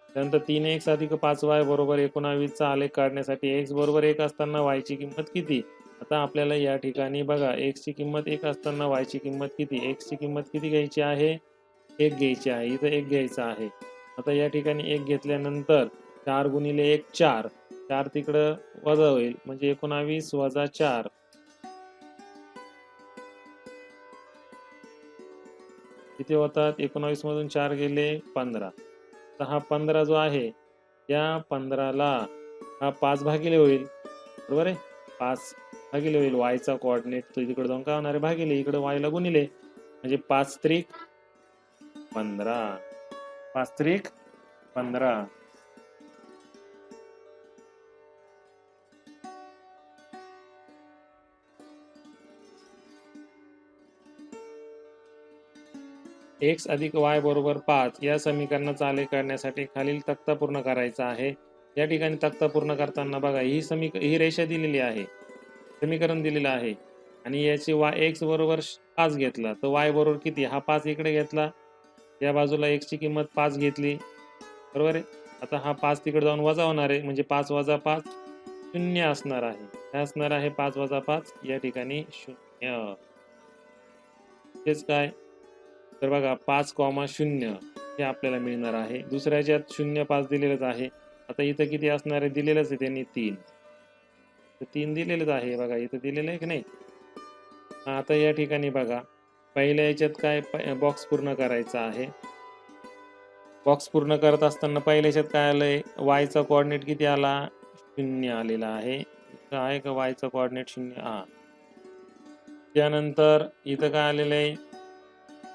त्यानंतर 3x + 5y = 19 चा आलेख काढण्यासाठी x बरोबर 1 असताना y ची किंमत किती? आता आपल्याला या ठिकाणी बघा, x ची किंमत 1 असताना y ची किंमत किती? x ची किंमत किती घ्यायची आहे? 1 घ्यायची आहे. इथं 1 घ्यायचा आहे. आता या ठिकाणी 1 घेतल्यानंतर 4 × 1 4. 4 तिकडं वजा होईल, म्हणजे 19 - 4. किती होतात? 19 मधून 4 गेले 15. तर हा 15 जो आहे, या 15ला हा 5 भागिले होईल. बरोबर आहे? 5 भागिले होईल. वायचा कोऑर्डिनेट तो तिकडे जाऊन काय होणार आहे? भागिले. इकडे वायला गुणिले, म्हणजे 5 त्रिक 15. 5 त्रिक 15. x + y = 5 या समीकरणाचा आलेख काढण्यासाठी खालील तक्ता पूर्ण करायचा आहे. या ठिकाणी तक्ता पूर्ण करताना बघा, ही रेषा दिलेली आहे, समीकरण दिलेलं आहे आणि याची x बरोबर 5 घेतला तर y बरोबर किती? हा 5 इकडे घेतला, या बाजूला x ची किंमत 5 घेतली. बरोबर आहे? आता हा 5 तिकडे जाऊन वजा होणार आहे, म्हणजे 5 - 5 0 असणार आहे. काय असणार आहे? 5 - 5 या ठिकाणी 0. तेच काय? तर बघा, 5,0 हे आपल्याला मिळणार आहे. दुसऱ्या ह्याच्यात 0 5 दिलेलंच आहे. आता इथं किती असणार आहे? दिलेलंच आहे त्यांनी 3. तर 3 दिलेलंच आहे. बघा इथं दिलेलं आहे की नाही? आता या ठिकाणी बघा, पहिल्या ह्याच्यात काय बॉक्स पूर्ण करायचा आहे. बॉक्स पूर्ण करत असताना पहिल्या ह्याच्यात काय आलंय? वायचा कोऑर्डिनेट किती आला? 0 आलेला आहे. इथं आहे का वायचा कोऑर्डिनेट 0? हा. त्यानंतर इथं काय आलेलं आहे?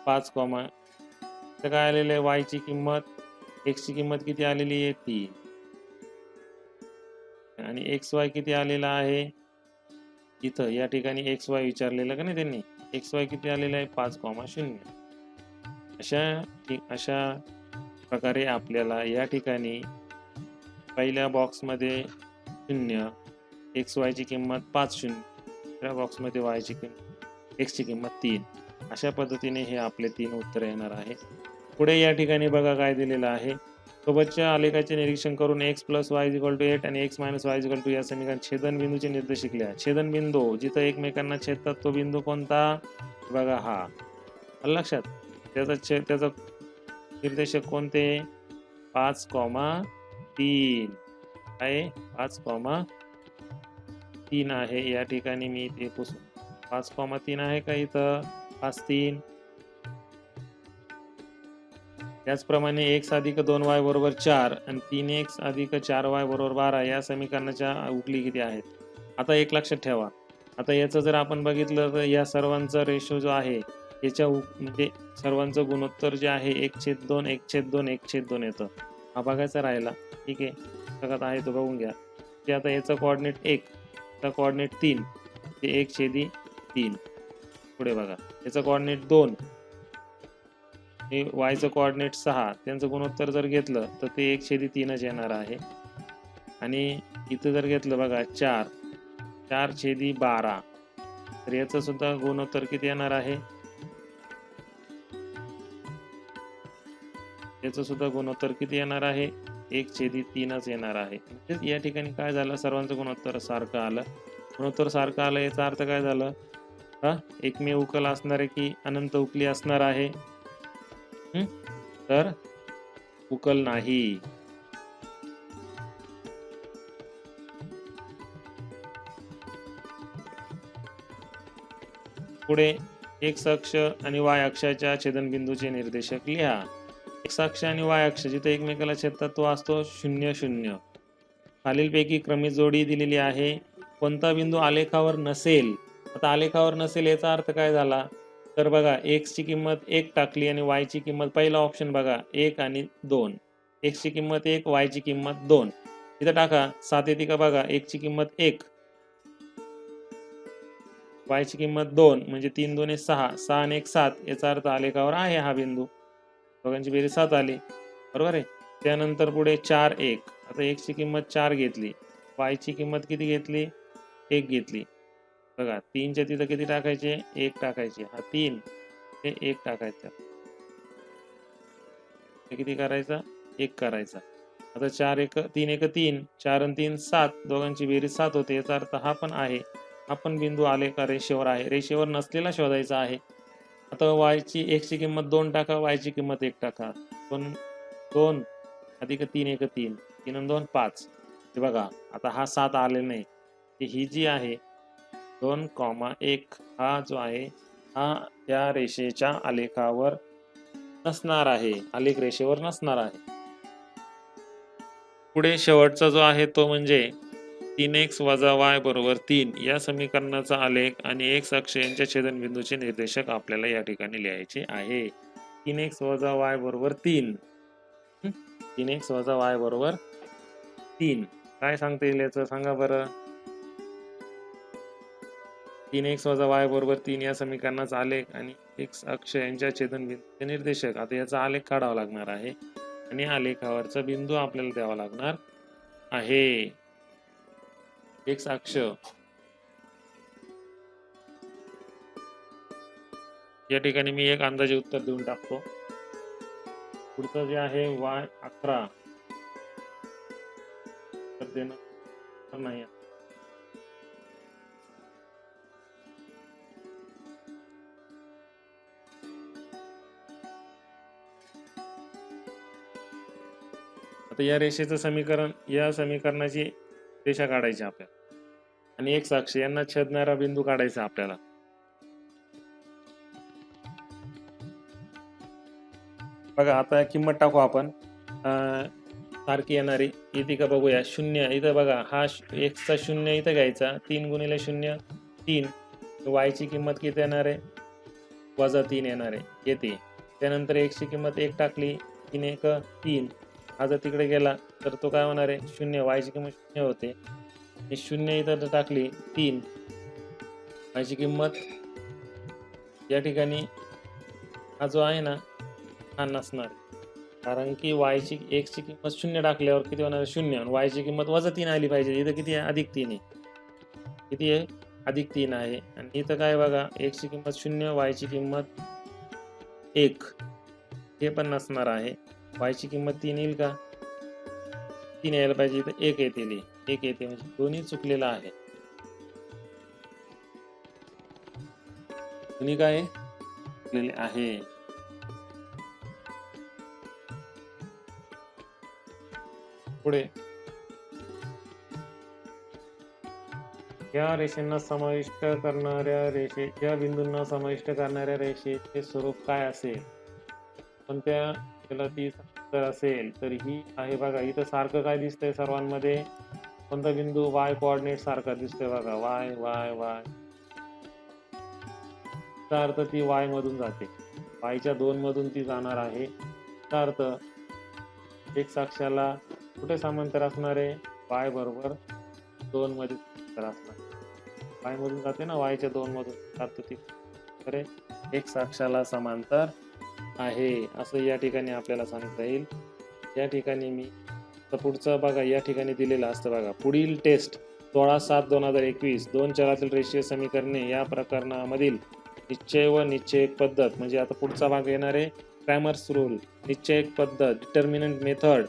5, इथं काय आलेलं आहे? y ची किंमत, x ची किंमत किती आलेली आहे? 3. आणि एक्स वाय किती आलेला आहे इथं या ठिकाणी एक्स वाय विचारलेलं का नाही त्यांनी, एक्स वाय किती आलेला आहे 5,0. अशा प्रकारे आपल्याला या ठिकाणी पहिल्या बॉक्समध्ये 0, एक्स वायची किंमत 5,0, दुसऱ्या बॉक्समध्ये वायची किंमत एक्सची किंमत 3, अशा पद्धतीने हे आपले 3 उत्तर येणार आहे. पुढे या ठिकाणी बघा काय दिलेलं आहे, सोबतच्या आलेखाचे निरीक्षण करून x + y = 8 आणि x - y = 2 या समीकरण छेदनबिंदूचे निर्देशक लिहा. छेदनबिंदू जिथं एकमेकांना छेदतात तो बिंदू कोणता, बघा हा. आलं लक्षात? त्याचा निर्देशक कोणते, 5,3 आहे, 5,3 आहे. या ठिकाणी मी ते पुसून 5,3 आहे का इथं, 5,3. त्याचप्रमाणे x + 2y = 4 आणि 3x + 4y = 12 या समीकरणाच्या उकली किती आहेत. आता एक लक्षात ठेवा, आता याचं जर आपण बघितलं तर या सर्वांचा रेशो जो आहे याच्या म्हणजे सर्वांचं गुणोत्तर जे आहे 1/2 1/2 1/2 येतं. हा बघायचा राहिला. ठीक आहे, पुस्तकात आहे तो बघून घ्या. ते आता याचा कोऑर्डिनेट 1, याचा कोऑर्डिनेट 3, ते 1/3. पुढे बघा, याचा कोऑर्डिनेट 2, हे वायचं कोऑर्डिनेट 6, त्यांचं गुणोत्तर जर घेतलं तर ते 1/3च येणार आहे. आणि इथं जर घेतलं बघा 4, 4/12, तर याचं सुद्धा गुणोत्तर किती येणार आहे, याचं सुद्धा गुणोत्तर किती येणार आहे, 1/3च येणार आहे. म्हणजे या ठिकाणी काय झालं, सर्वांचं गुणोत्तर सारखं आलं. गुणोत्तर सारखं आलं याचा अर्थ काय झालं, हा एकमेव उकल असणार आहे की अनंत उकली असणार आहे, तर उकल नाही. पुढे एक्स अक्ष आणि वाय अक्षाच्या छेदनबिंदूचे निर्देशक लिहा. एक्स अक्ष आणि वाय अक्ष जिथे एकमेकाला छेदतात तो असतो 0 0. खालीलपैकी क्रमित जोडी दिलेली आहे, कोणता बिंदू आलेखावर नसेल. आता आलेखावर नसेल याचा अर्थ काय झाला, तर बघा एक्स ची किंमत 1 टाकली आणि वाय ची किंमत, पहिला ऑप्शन बघा 1 आणि 2, एक्स ची किंमत 1, वाय ची किंमत 2, इथं टाका 7 येते का बघा, x ची किंमत 1, y ची किंमत 2, म्हणजे 3 2 6, 6 आणि 1 7, याचा अर्थ आलेखावर आहे हा बिंदू. दोघांची बेरीज 7 आली, बरोबर आहे. त्यानंतर पुढे 4 1, आता x ची किंमत 4 घेतली, y ची किंमत किती घेतली, 1 घेतली. बघा 3च्या तिथं किती टाकायचे, 1 टाकायचे. हा 3 हे 1 टाकायचा, हे किती करायचा, 1 करायचा. आता 4 1 3 1 3, 4 आणि 3 7, दोघांची बेरीज 7 होते. याचा अर्थ हा पण आहे, हा पण बिंदू आलेखा रेषेवर आहे. रेषेवर नसलेला शोधायचा आहे. आता x ची किंमत 2 टाका, y ची किंमत 1 टाका. 2 अधिक 3 1 3, 3 आणि 2 5. हे बघा आता हा 7 आले नाही, ही जी आहे 2,1 हा जो आहे हा त्या रेषेच्या आलेखावर नसणार आहे, आलेख रेषेवर नसणार आहे. पुढे शेवटचा जो आहे तो म्हणजे 3x - y = 3 या समीकरणाचा आलेख आणि x अक्ष यांच्या छेदनबिंदूचे निर्देशक आपल्याला या ठिकाणी लिहायचे आहे. 3x - y = 3, 3x - y = 3. काय सांगता येईल याचं, सांगा बरं. 3x - y = 3 या समीकरणाचा आलेख आणि x अक्ष यांच्या छेदनबिंदूचे निर्देशक. आता याचा आलेख काढावा लागणार आहे आणि आलेखावरचा बिंदू आपल्याला द्यावा लागणार आहे. x अक्ष या ठिकाणी मी एक अंदाजे उत्तर देऊन टाकतो. पुढचं जे आहे y 11, तर देणं नाही. आता या रेषेचं समीकरण, या समीकरणाची रेषा काढायची आपल्याला आणि x अक्ष यांना छेदणारा बिंदू काढायचा आपल्याला. बघा आता किंमत टाकू आपण, सारखी येणारी येते का बघूया. 0 इथं बघा, हा x चा 0 इथं घ्यायचा, 3 × 0 3, y ची किंमत किती येणार आहे, -3 येणार आहे, येते. त्यानंतर x ची किंमत 1 टाकली, 3 1 3, हा जर तिकडे गेला तर तो काय होणार आहे 0, y ची किंमत 0 होते. मी 0 इथं टाकली 3, y ची किंमत या ठिकाणी हा जो आहे ना हा नसणार, कारण की x ची किंमत 0 टाकल्यावर किती होणार 0 आणि y ची किंमत -3 आली पाहिजे. इथं किती आहे +3 आहे. किती आहे +3 आहे आणि इथं काय बघा x ची किंमत 0, y ची किंमत 1 हे पण नसणार आहे. y ची किंमत 3 येईल का? 3 यायला पाहिजे, इथं 1 येते, 1 येते म्हणजे दोन्ही चुकलेलं आहे. दोन्ही काय चुकलेले आहे. पुढे या रेषेंना समाविष्ट करणाऱ्या या बिंदूंना समाविष्ट करणाऱ्या रेषेचे स्वरूप काय असेल? कोणत्या ती जर असेल तर ही आहे बघा. इथं सारखं काय दिसतंय सर्वांमध्ये? कोणता बिंदू y कोऑर्डिनेट सारखा दिसतोय बघा, y. त्याचा अर्थ ती y मधून जाते, y च्या 2 मधून ती जाणार आहे. त्याचा अर्थ x अक्षाला कुठे समांतर असणार आहे? y बरोबर 2 मध्ये समांतर असणार. y मधून जाते ना, y च्या 2 मधून, अर्थ ती x अक्षाला समांतर आहे असं या ठिकाणी आपल्याला सांगता येईल. या ठिकाणी मी पुढचं बघा, या ठिकाणी दिलेलं असतं बघा, पुढील टेस्ट 16/7/2021 दोन चलातील रेषीय समीकरणे या प्रकरणामधील निश्चय व निश्चयक पद्धत, म्हणजे आता पुढचा भाग येणार आहे क्रॅमर्स रूल, निश्चयक पद्धत, determinant method,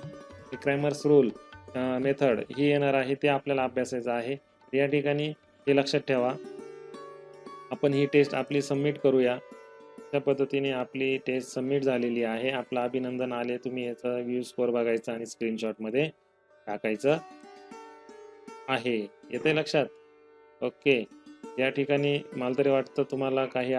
Cramer's rule method ही येणार आहे, ते आपल्याला अभ्यासायचं आहे. या ठिकाणी हे लक्षात ठेवा. आपण ही टेस्ट आपली सबमिट करूया. अशा पद्धतीने आपली टेस्ट सबमिट झालेली आहे. आपलं अभिनंदन आले. तुम्ही याचा व्ह्यू स्कोअर बघायचा आणि स्क्रीनशॉट मध्ये टाकायचं आहे. येते लक्षात? ओके. या ठिकाणी मला तरी वाटतं तुम्हाला काही